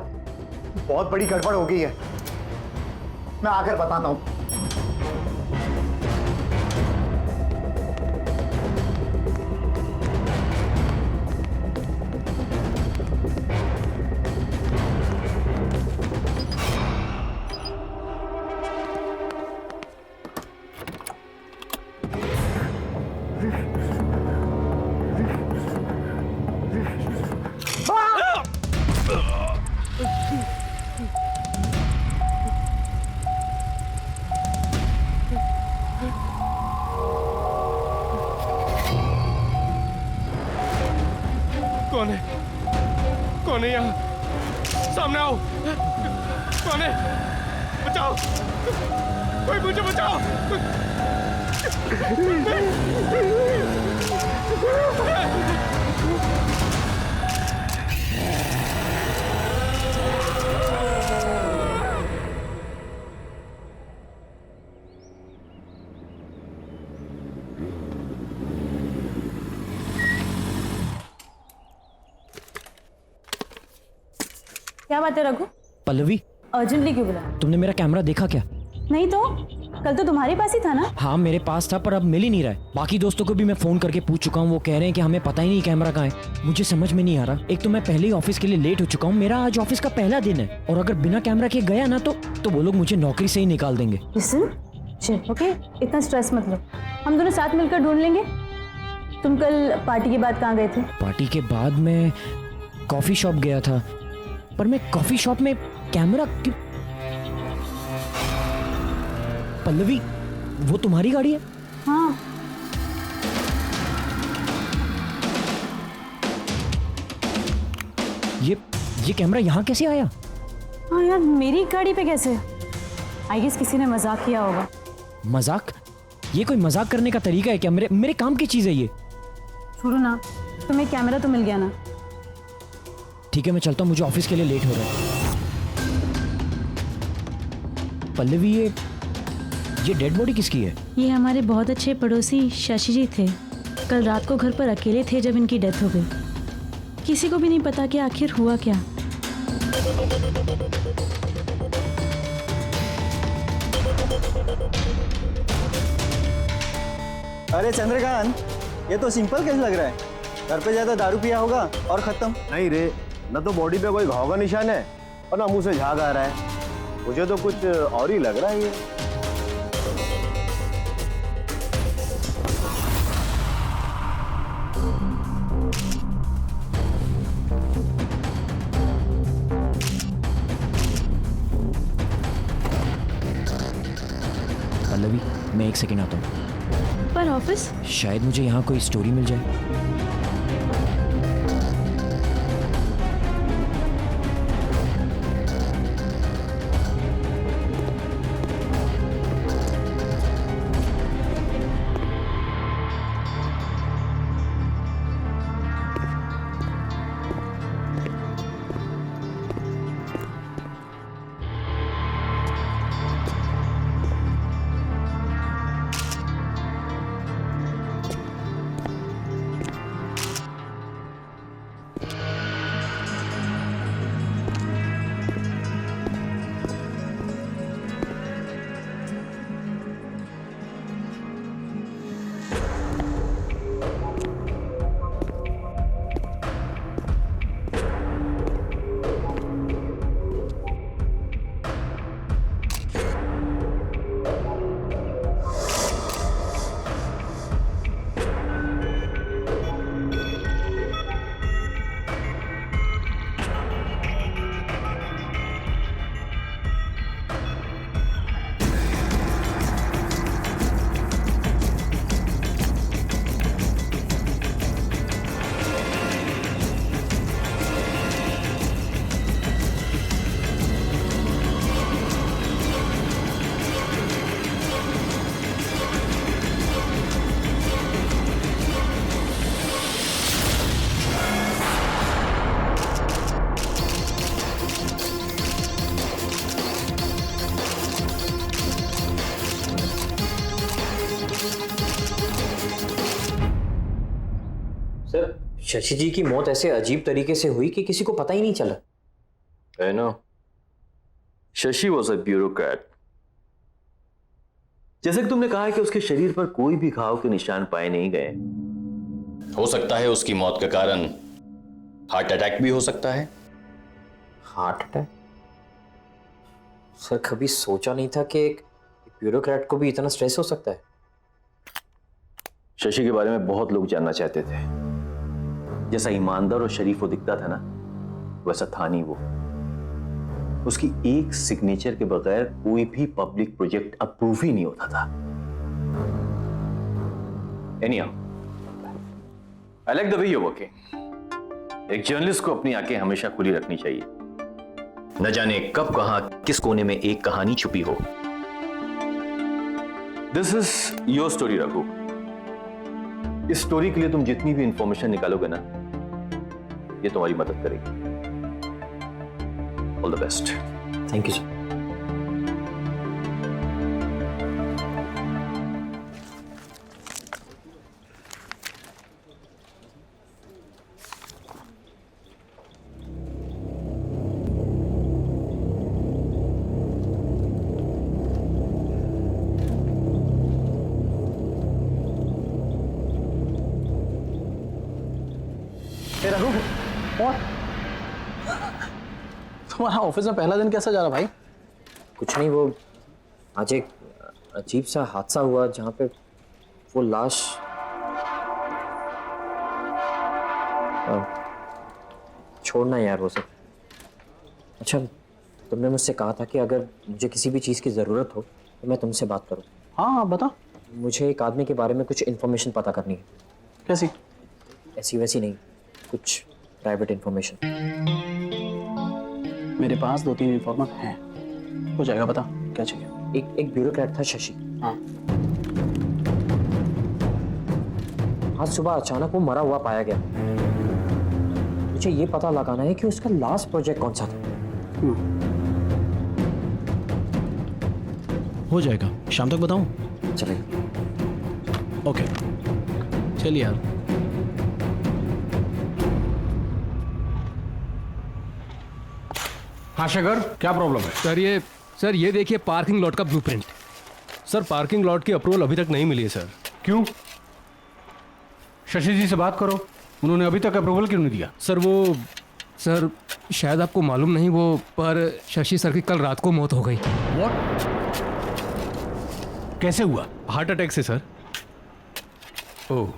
बहुत बड़ी गड़बड़ हो गई है, मैं आकर बताता हूं। कौन है? कौन है यहाँ? सामने आओ। कौन है? बचाओ, कोई मुझे बचाओ। क्या बात है रघु? पल्लवी, अर्जेंटली क्यों बुला? तुमने मेरा कैमरा देखा क्या? नहीं तो कल तो तुम्हारे पास ही था ना? हाँ मेरे पास था, पर अब मिल ही नहीं रहा है। बाकी दोस्तों को भी मैं फोन करके पूछ चुका हूँ, वो कह रहे हैं कि हमें पता ही नहीं कैमरा कहाँ है। मुझे समझ में नहीं आ रहा। एक तो मैं पहले ही ऑफिस के लिए लेट हो चुका हूँ, मेरा आज ऑफिस का पहला दिन है, और अगर बिना कैमरा के गया ना तो वो लोग मुझे नौकरी से ही निकाल देंगे। ओके, इतना स्ट्रेस मत लो, हम दोनों साथ मिलकर ढूंढ लेंगे। तुम कल पार्टी के बाद कहाँ गए थे? पार्टी के बाद मैं कॉफी शॉप गया था, पर मैं कॉफी शॉप में कैमरा क्यों? पल्लवी, वो तुम्हारी गाड़ी है? हाँ। ये कैमरा यहाँ कैसे आया? हाँ यार, मेरी गाड़ी पे कैसे? आई गेस किसी ने मजाक किया होगा। मजाक? ये कोई मजाक करने का तरीका है क्या? मेरे काम की चीज है ये। छोड़ो ना, तुम्हें कैमरा तो मिल गया ना? ठीक है, मैं चलता हूँ, मुझे ऑफिस के लिए लेट हो रहा है। पल्लवी, ये डेड बॉडी किसकी है? ये हमारे बहुत अच्छे पड़ोसी शशि जी थे। कल रात को घर पर अकेले थे जब इनकी डेथ हो गई। किसी को भी नहीं पता कि आखिर हुआ क्या। अरे चंद्रकांत, ये तो सिंपल केस लग रहा है। घर पे ज्यादा दारू पिया होगा और खत्म। नहीं रे, न तो बॉडी पे कोई घाव का निशान है और ना मुंह से झाग आ रहा है। मुझे तो कुछ और ही लग रहा है ये। पल्लवी, मैं 1 सेकंड आता हूँ। पर ऑफिस? शायद मुझे यहाँ कोई स्टोरी मिल जाए। सर, शशि जी की मौत ऐसे अजीब तरीके से हुई कि किसी को पता ही नहीं चला। I know. Shashi was a bureaucrat. जैसे कि तुमने कहा है कि उसके शरीर पर कोई भी घाव के निशान पाए नहीं गए। हो सकता है उसकी मौत का कारण हार्ट अटैक भी हो सकता है। Heart attack? सर, कभी सोचा नहीं था कि एक ब्यूरोक्रेट को भी इतना स्ट्रेस हो सकता है। शशि के बारे में बहुत लोग जानना चाहते थे। जैसा ईमानदार और शरीफ वो दिखता था ना, वैसा था नहीं वो। उसकी एक सिग्नेचर के बगैर कोई भी पब्लिक प्रोजेक्ट अप्रूव ही नहीं होता था। Anyhow, I like the way you're working. एक जर्नलिस्ट को अपनी आंखें हमेशा खुली रखनी चाहिए। न जाने कब कहां किस कोने में एक कहानी छुपी हो। This is your story Raghu. इस स्टोरी के लिए तुम जितनी भी इंफॉर्मेशन निकालोगे ना, ये तुम्हारी मदद करेगी। All the best. Thank you sir. Raghu, और तुम्हारा ऑफिस में पहला दिन कैसा जा रहा भाई? कुछ नहीं, वो आज एक अजीब सा हादसा हुआ जहाँ पे वो लाश छोड़ना यार वो सब। अच्छा, तुमने मुझसे कहा था कि अगर मुझे किसी भी चीज़ की ज़रूरत हो तो मैं तुमसे बात करूं। हाँ, बता। मुझे एक आदमी के बारे में कुछ इन्फॉर्मेशन पता करनी है। कैसी? ऐसी वैसी नहीं, कुछ प्राइवेट इन्फॉर्मेशन। मेरे पास 2-3 इन्फॉर्मर हैं, हो जाएगा। बता क्या चाहिए? एक ब्यूरोक्रेट था शशि। हाँ। आज सुबह अचानक वो मरा हुआ पाया गया। मुझे ये पता लगाना है कि उसका लास्ट प्रोजेक्ट कौन सा था। हो जाएगा, शाम तक बताऊं? चलिए। ओके, चलिए यार। हाँ शेखर, क्या प्रॉब्लम है? सर ये देखिए पार्किंग लॉट का ब्लूप्रिंट। सर पार्किंग लॉट की अप्रूवल अभी तक नहीं मिली है सर। क्यों? शशि जी से बात करो, उन्होंने अभी तक अप्रूवल क्यों नहीं दिया? सर शायद आपको मालूम नहीं वो, पर शशि सर की कल रात को मौत हो गई। व्हाट? कैसे हुआ? हार्ट अटैक से सर। ओह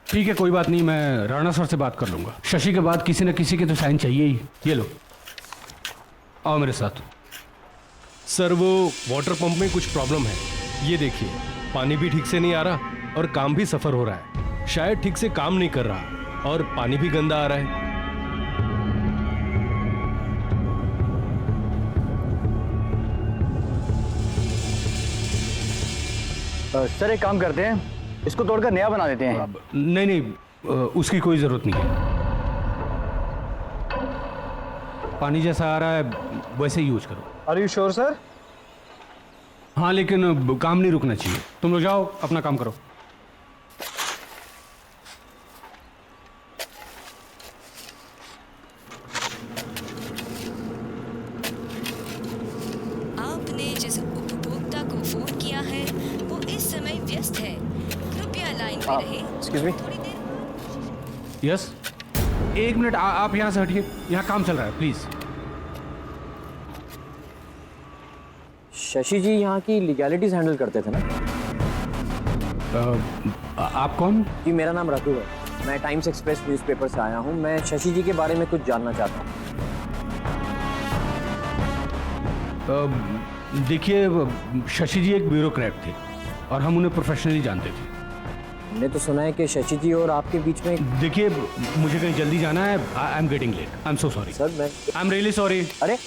ठीक है, कोई बात नहीं, मैं राणा सर से बात कर लूंगा। शशि के बाद किसी न किसी के तो साइन चाहिए ही। ये लो, आओ मेरे साथ। सर वो वाटर पंप में कुछ प्रॉब्लम है, ये देखिए पानी भी ठीक से नहीं आ रहा और काम भी सफर हो रहा है। शायद ठीक से काम नहीं कर रहा और पानी भी गंदा आ रहा है। सर एक काम करते हैं, इसको तोड़कर नया बना देते हैं। नहीं नहीं, उसकी कोई जरूरत नहीं है। पानी जैसा आ रहा है वैसे यूज करो। Are you sure sir? हाँ लेकिन काम नहीं रुकना चाहिए। तुम लोग जाओ अपना काम करो। आपने जिस उपभोक्ता को फोन किया है वो इस समय व्यस्त है, कृपया लाइन पे रहे। Excuse me. यस, एक मिनट, आप यहाँ से हटिए, यहाँ काम चल रहा है, प्लीज। शशि जी यहाँ की लीगैलिटीज हैंडल करते थे ना? आप कौन? जी मेरा नाम रघु है, मैं टाइम्स एक्सप्रेस न्यूज़पेपर से आया हूँ। मैं शशि जी के बारे में कुछ जानना चाहता हूँ। देखिए शशि जी एक ब्यूरोक्रेट थे और हम उन्हें प्रोफेशनली जानते थे। हमने तो सुना है कि शशि जी और आपके बीच में। देखिए मुझे कहीं जल्दी जाना है, I am getting late, I am so sorry sir. मैं आई एम रियली सॉरी। अरे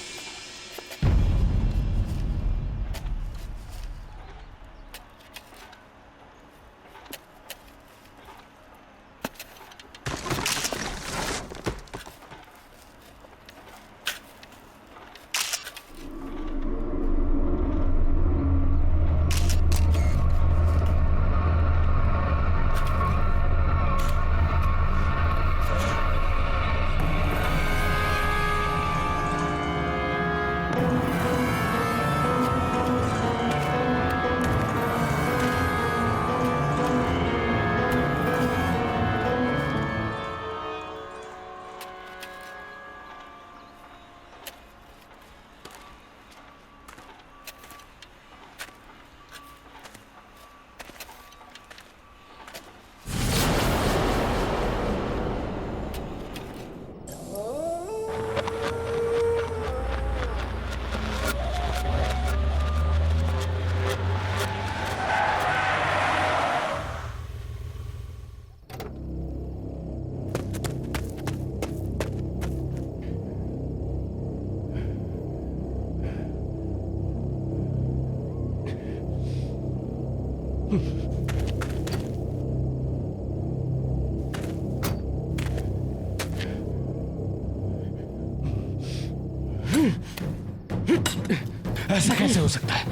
ऐसा कैसे हो सकता है?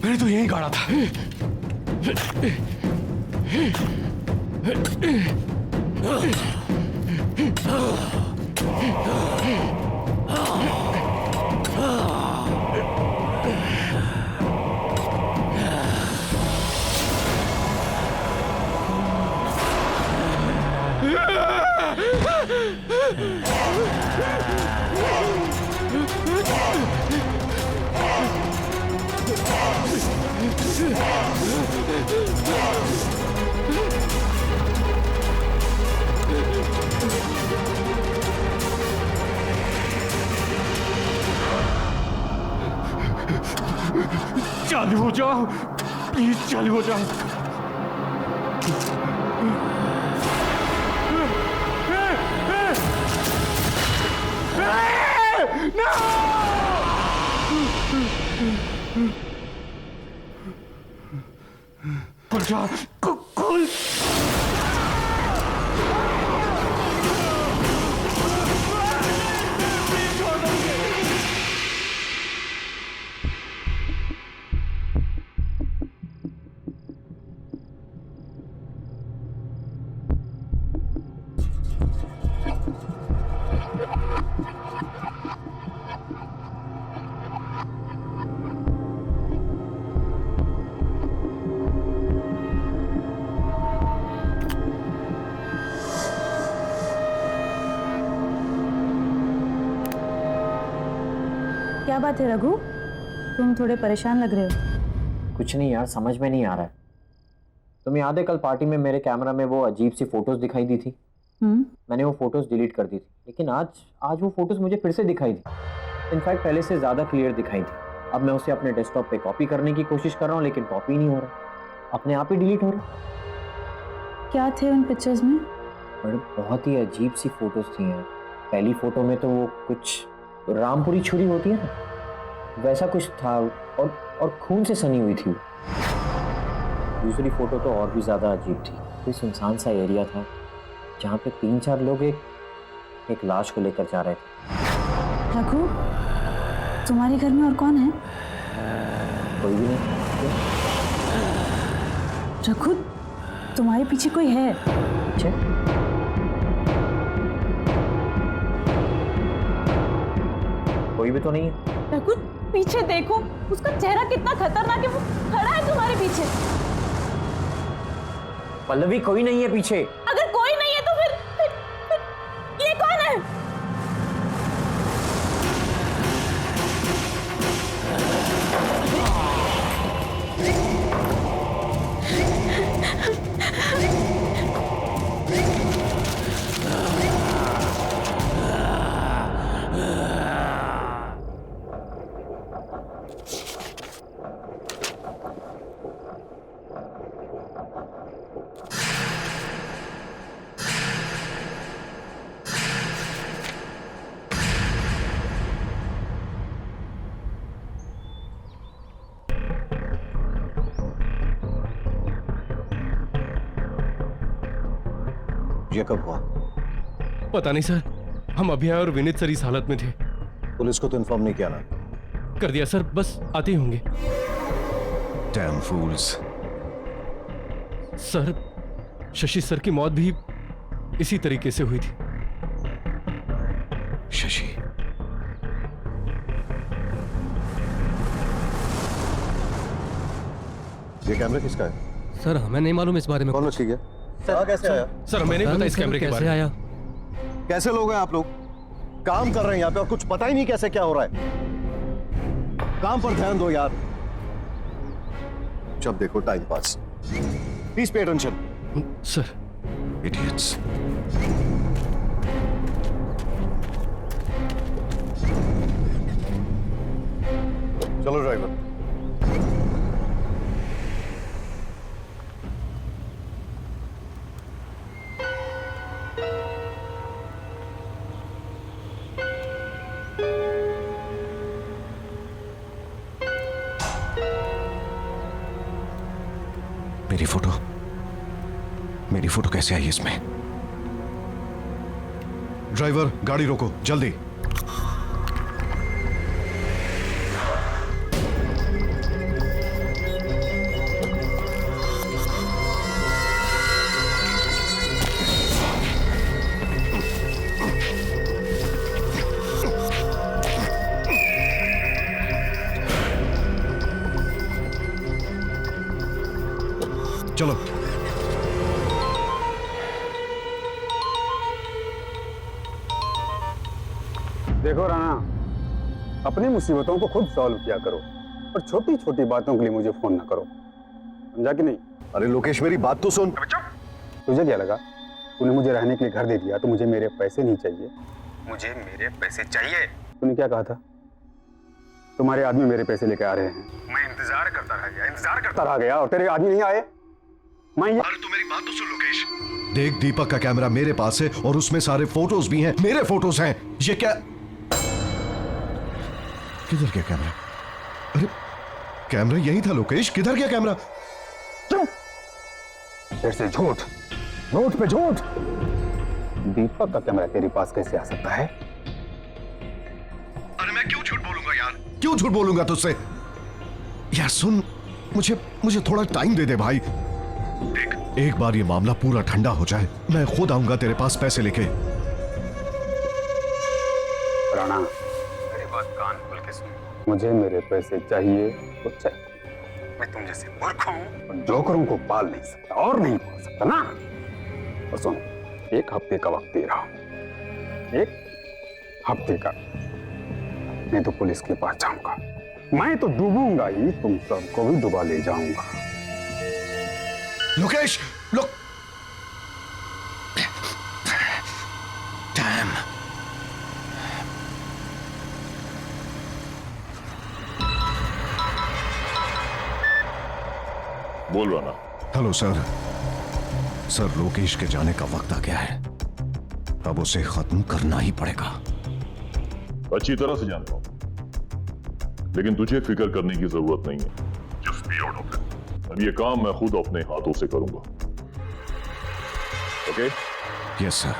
मैंने तो यहीं गाड़ा था। चालू हो जाओ प्लीज, चालू हो जाओ। खुल जा, खुल। क्या बात है रघु, तुम थोड़े परेशान लग रहे हो। कुछ नहीं यार, समझ में नहीं आ रहा है। तुम्हें याद है कल पार्टी में मेरे कैमरा में वो अजीब सी फोटोज दिखाई दी थी? मैंने वो फोटोज डिलीट कर दी थी, लेकिन आज वो फोटोज मुझे फिर से दिखाई दी। इनफैक्ट पहले से ज़्यादा क्लियर दिखाई दी। अब मैं उसे अपने डेस्कटॉप पे कॉपी करने की कोशिश कर रहा हूँ, लेकिन कॉपी नहीं हो रहा, अपने आप ही डिलीट हो रहा। क्या थे उन पिक्चर्स में? बड़े बहुत ही अजीब सी फोटोज थी यार। पहली फोटो में तो वो कुछ रामपुरी छुरी होती है ना, वैसा कुछ था, और खून से सनी हुई थी। दूसरी फोटो तो और भी ज़्यादा अजीब थी। कोई सुनसान सा एरिया था जहाँ पे 3-4 लोग एक लाश को लेकर जा रहे थे। रघु, तुम्हारे घर में और कौन है? कोई भी नहीं। रघु, तुम्हारे पीछे कोई है? कोई भी तो नहीं है। रघु, पीछे देखो, उसका चेहरा कितना खतरनाक है, वो खड़ा है तुम्हारे पीछे। पल्लवी, कोई नहीं है पीछे। अगर कोई नहीं है तो फिर ये कौन है? ये कब हुआ? पता नहीं सर, हम अभी आए और विनीत सर इस हालत में थे। पुलिस को तो इन्फॉर्म नहीं किया ना? कर दिया सर, बस आते ही होंगे। Damn fools. Sir, Shashi sir की मौत भी इसी तरीके से हुई थी। शशि, ये कैमरा किसका है? सर हमें नहीं मालूम इस बारे में। कौन ठीक है? कैसे आया? सर हमें नहीं पता इस कैमरे के बारे में। कैसे लोग हैं आप लोग? काम कर रहे हैं यहाँ पे और कुछ पता ही नहीं कैसे क्या हो रहा है। काम पर ध्यान दो यार। जब देखो time pass. Please pay attention. Sir. Idiots. चलो ड्राइवर। मेरी फोटो कैसे आई इसमें? ड्राइवर, गाड़ी रोको जल्दी। चलो। देखो राणा, अपनी मुसीबतों को खुद सॉल्व किया करो और छोटी छोटी बातों के लिए मुझे फोन ना करो, समझा कि नहीं? अरे लोकेश, मेरी बात तो सुन। तुझे क्या लगा तूने मुझे रहने के लिए घर दे दिया तो मुझे मेरे पैसे नहीं चाहिए? मुझे मेरे पैसे चाहिए। तूने क्या कहा था? तुम्हारे आदमी मेरे पैसे लेके आ रहे हैं। मैं इंतजार करता रह गया और तेरे आदमी नहीं आए। अरे तू मेरी बात तो सुन लोकेश। देख, दीपक का कैमरा मेरे पास है और उसमें सारे फोटोज भी हैं, मेरे फोटोज हैं। ये क्या? किधर गया कैमरा? अरे कैमरा यही था लोकेश, किधर गया कैमरा? फिर से झूठ, नोट पे झूठ। दीपक का कैमरा तेरे पास कैसे आ सकता है? अरे मैं क्यों झूठ बोलूंगा यार? क्यों झूठ बोलूंगा तुझसे? यार सुन, मुझे थोड़ा टाइम दे दे भाई। देख, एक बार ये मामला पूरा ठंडा हो जाए, मैं खुद आऊंगा तेरे पास पैसे लेके। राणा, मेरी बात कान खोल के सुन। मुझे मेरे पैसे चाहिए तो चाहिए। मैं तुम जैसे मूर्ख हूं और जोकरों को पाल नहीं सकता और नहीं पाल सकता ना। और सुन, 1 हफ्ते का वक्त दे रहा हूं, 1 हफ्ते का। नहीं तो पुलिस के पास जाऊंगा। मैं तो डूबूंगा ही, तुम सबको भी डुबा ले जाऊंगा। लोकेश, लोक डैम। बोल रहा ना। Hello sir. सर, लोकेश के जाने का वक्त आ गया है, अब उसे खत्म करना ही पड़ेगा। अच्छी तरह से जानता हूं, लेकिन तुझे फिक्र करने की जरूरत नहीं है। Just be out of it. अब ये काम मैं खुद अपने हाथों से करूंगा। Okay? Yes sir.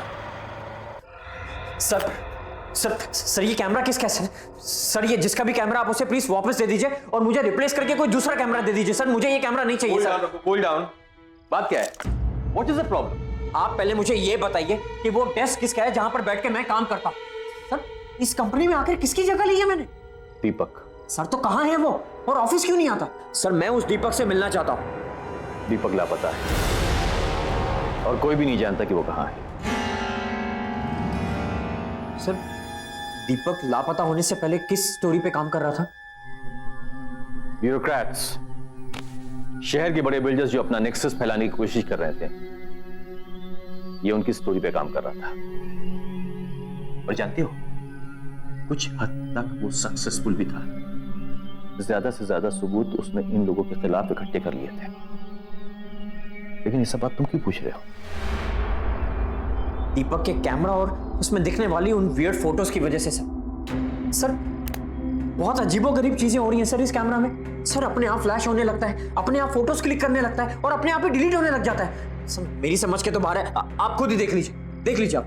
Sir sir sir ये कैमरा किसका है सर? ये जिसका भी कैमरा आप उसे प्लीज वापस दे दीजिए और मुझे रिप्लेस करके कोई दूसरा कैमरा दे दीजिए सर। मुझे ये कैमरा नहीं चाहिए सर। Cool down. बात क्या है? What is the problem? आप पहले मुझे ये बताइए कि वो डेस्क किसका है जहां पर बैठ के मैं काम करता हूं? सर, इस कंपनी में आकर किसकी जगह ली है मैंने? दीपक। सर तो कहां है वो और ऑफिस क्यों नहीं आता? सर मैं उस दीपक से मिलना चाहता हूं। दीपक लापता है और कोई भी नहीं जानता कि वो कहां है। सर, दीपक लापता होने से पहले किस स्टोरी पे काम कर रहा था? ब्यूरोक्रेट्स, शहर के बड़े बिल्डर्स जो अपना नेक्सस फैलाने की कोशिश कर रहे थे, ये उनकी स्टोरी पे काम कर रहा था। और जानते हो, कुछ हद तक वो सक्सेसफुल भी था। ज्यादा से ज्यादा सबूत उसने इन लोगों के खिलाफ इकट्ठे कर लिए थे। लेकिन ये सब बात तुम क्यों पूछ रहे हो? दीपक के कैमरा और उसमें दिखने वाली उन वियर्ड फोटोज की वजह से सर बहुत अजीबोगरीब चीजें हो रही हैं सर इस कैमरा में। सर अपने आप फ्लैश होने लगता है, अपने आप फोटोज क्लिक करने लगता है और अपने आप ही डिलीट होने लग जाता है। सर मेरी समझ के तो बाहर है, आप खुद ही देख लीजिए आप।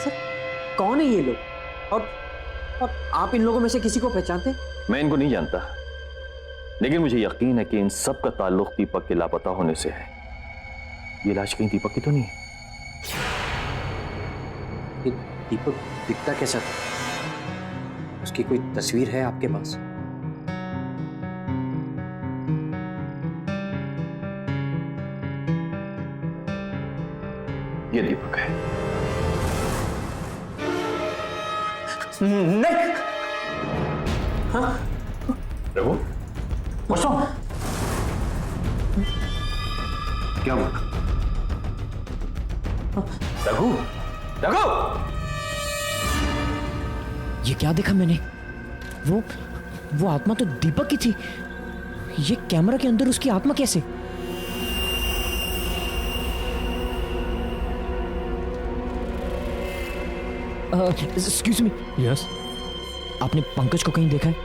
सर कौन है ये लोग और आप इन लोगों में से किसी को पहचानते हैं? मैं इनको नहीं जानता, लेकिन मुझे यकीन है कि इन सब का ताल्लुक दीपक के लापता होने से है। ये लाश कहीं दीपक की तो नहीं है? दीपक दिखता कैसा था? उसकी कोई तस्वीर है आपके पास? ये दीपक है। नहीं। हाँ? रघु, क्या हुआ? रघु, रघु! ये क्या देखा मैंने? वो आत्मा तो दीपक की थी। ये कैमरा के अंदर उसकी आत्मा कैसे? Excuse me. यस। आपने पंकज को कहीं देखा है?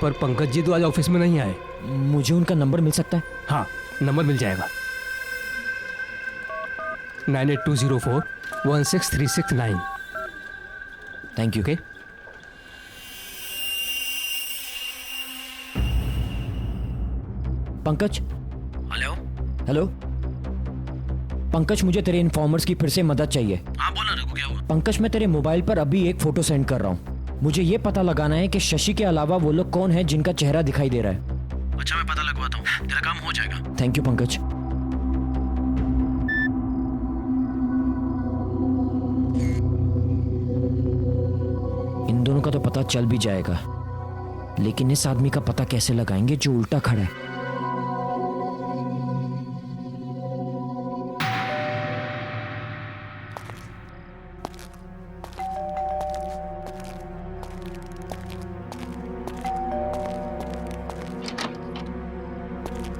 पर पंकज जी तो आज ऑफिस में नहीं आए। मुझे उनका नंबर मिल सकता है? हाँ, नंबर मिल जाएगा। 9820416369। Thank you. Okay. Pankaj. Hello Pankaj, मुझे तेरे इन्फॉर्मर्स की फिर से मदद चाहिए। हाँ बोला रघु, क्या हुआ? पंकज, मैं तेरे मोबाइल पर अभी एक फोटो सेंड कर रहा हूँ। मुझे ये पता लगाना है कि शशि के अलावा वो लोग कौन है जिनका चेहरा दिखाई दे रहा है। अच्छा, मैं पता लगवाता हूँ, तेरा काम हो जाएगा। Thank you Pankaj. इन दोनों का तो पता चल भी जाएगा, लेकिन इस आदमी का पता कैसे लगाएंगे जो उल्टा खड़ा है?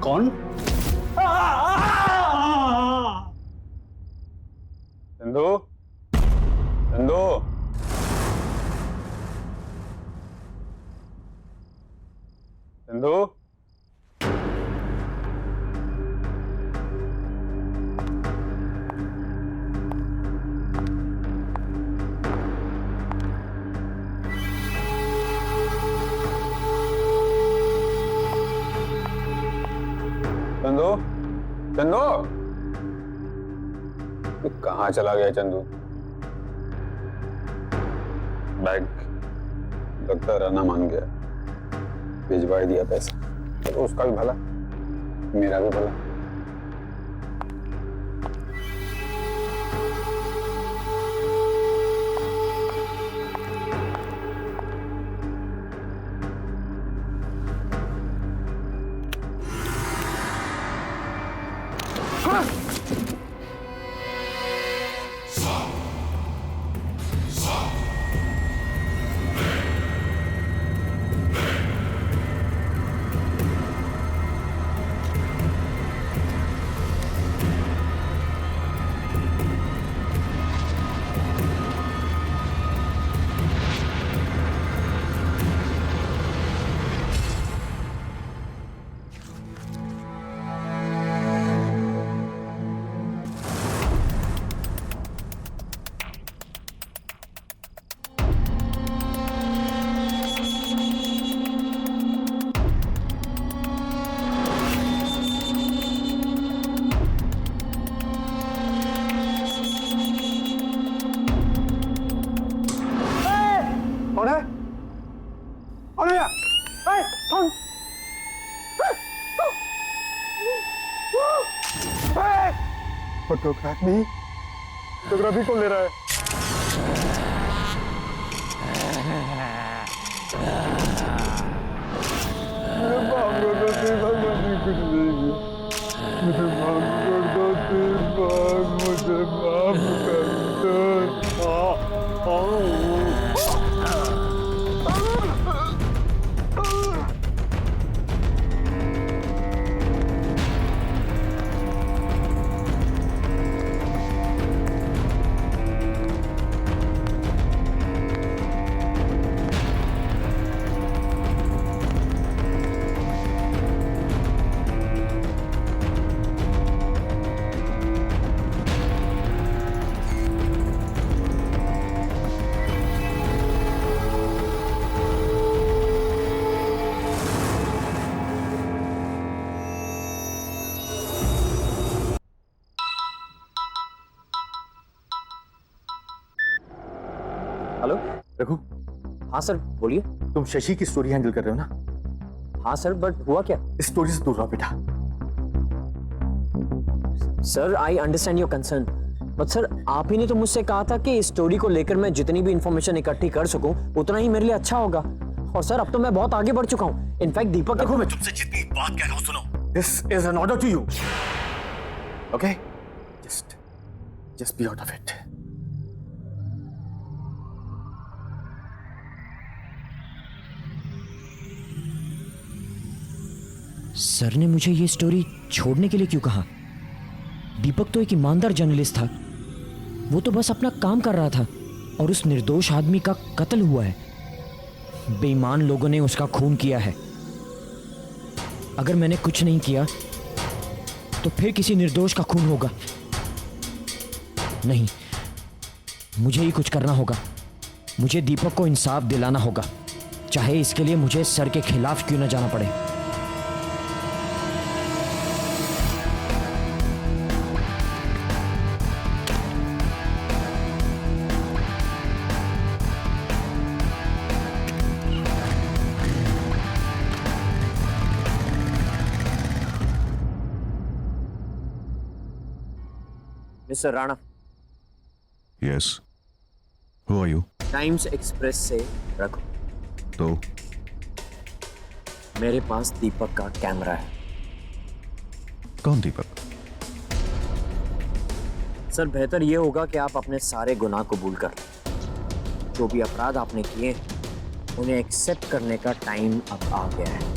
कौन? चंदू, चंदू, चंदू, चंदू, चंदू, तू कहाँ चला गया चंदू? बैग लगता है राना मान गया, भिजवा दिया पैसा। तो उसका भी भला, मेरा भी भला। फोटोग्राफी फोटोग्राफी कौन ले रहा है? मेरे बाप को तो तेरे भगवान ने कुछ नहीं किया। मुझे माफ कर दो तेरे बाप, मुझे माफ कर दो। हेलो रघु। हाँ सर बोलिए। तुम शशि की स्टोरी हैंडल कर रहे हो ना? हाँ सर, बट हुआ क्या? इस स्टोरी से दूर रहो बेटा। Sir I understand your concern, but sir आप ही ने तो मुझसे कहा था कि इस स्टोरी को लेकर मैं जितनी भी इंफॉर्मेशन इकट्ठी कर सकूं उतना ही मेरे लिए अच्छा होगा। और सर अब तो मैं बहुत आगे बढ़ चुका हूं। इनफैक्ट दीपक रघु, मैं तुमसे जितनी बात कह रहा हूं सुनो। This is an order to you, okay? Just be out of it. Sir ने मुझे ये स्टोरी छोड़ने के लिए क्यों कहा? दीपक तो एक ईमानदार जर्नलिस्ट था, वो तो बस अपना काम कर रहा था और उस निर्दोष आदमी का कत्ल हुआ है। बेईमान लोगों ने उसका खून किया है। अगर मैंने कुछ नहीं किया तो फिर किसी निर्दोष का खून होगा। नहीं, मुझे ही कुछ करना होगा। मुझे दीपक को इंसाफ दिलाना होगा, चाहे इसके लिए मुझे सर के खिलाफ क्यों न जाना पड़े। Mister Rana. Yes. Who are you? Times express से रखो। तो मेरे पास दीपक का कैमरा है। कौन दीपक? सर बेहतर यह होगा कि आप अपने सारे गुनाह कबूल कर लें। जो भी अपराध आपने किए उन्हें एक्सेप्ट करने का टाइम अब आ गया है।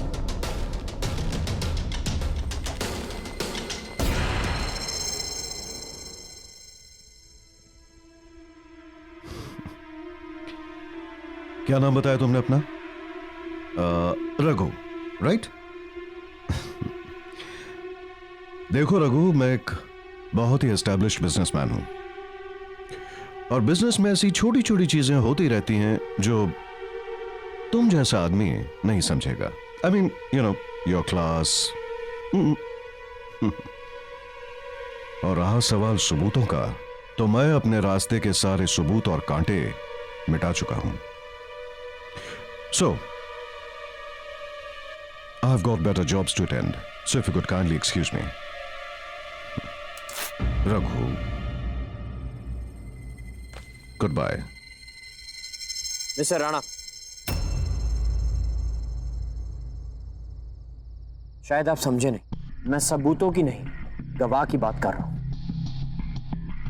क्या नाम बताया तुमने अपना? रघु, राइट? देखो रघु, मैं एक बहुत ही एस्टैब्लिश्ड बिजनेसमैन हूं और बिजनेस में ऐसी छोटी छोटी चीजें होती रहती हैं जो तुम जैसा आदमी नहीं समझेगा। I mean you know your class. और रहा सवाल सबूतों का, तो मैं अपने रास्ते के सारे सबूत और कांटे मिटा चुका हूं। So, I've got better jobs to attend, so if you could kindly excuse me. Raghu. Goodbye. Mister Rana, शायद आप समझे नहीं, मैं सबूतों की नहीं, गवाह की बात कर रहा हूं।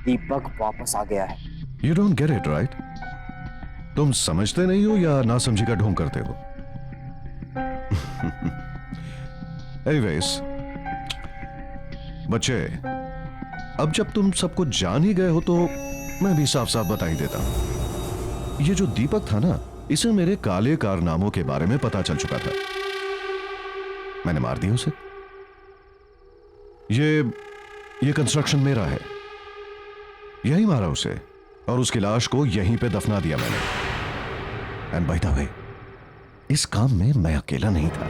दीपक वापस आ गया है। You don't get it, right? तुम समझते नहीं हो या नासमझी का ढोंग करते हो? Anyways, बच्चे, अब जब तुम सब कुछ जान ही गए हो तो मैं भी साफ साफ बता ही देता हूं। ये जो दीपक था ना, इसे मेरे काले कारनामों के बारे में पता चल चुका था। मैंने मार दिया उसे। ये कंस्ट्रक्शन मेरा है, यही मारा उसे और उसकी लाश को यहीं पे दफना दिया मैंने। एंड बाय द वे, इस काम में मैं अकेला नहीं था।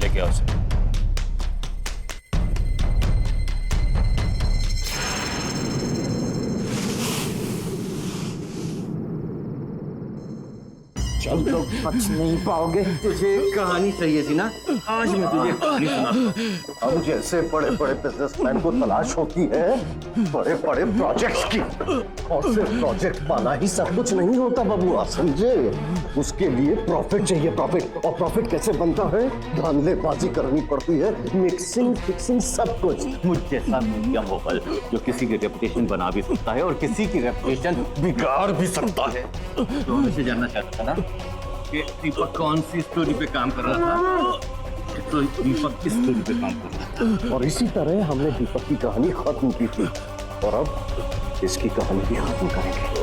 लेके आओ उसे। तुम लोग बच नहीं पाओगे। तुझे कहानी चाहिए थी ना, आज मैं तुझे कहानी सुनाता हूँ। अब जैसे बड़े बड़े बिजनेसमैन को तलाश होती है बड़े बड़े प्रोजेक्ट्स की, और सिर्फ प्रोजेक्ट पाना ही सब कुछ नहीं होता बबुआ, समझे? उसके लिए प्रॉफिट चाहिए, प्रॉफिट। और प्रॉफिट कैसे बनता है? धांधलेबाजी करनी पड़ती है, मिक्सिंग फिक्सिंग सब कुछ। मुझ जैसा मीडिया मोगल जो किसी की रेपुटेशन बना भी सकता है और किसी की रेपुटेशन बिगाड़ भी सकता है। तो मुझे जानना चाहता था ना कि दीपक कौन सी स्टोरी पे काम कर रहा था, तो दीपक किस स्टोरी पे काम कर रहा था। और इसी तरह हमने दीपक की कहानी खत्म की थी, और अब इसकी कहानी भी खत्म करेंगे।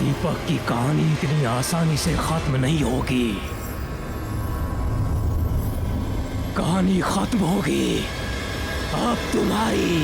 दीपक की कहानी इतनी आसानी से खत्म नहीं होगी। कहानी खत्म होगी अब तुम्हारी।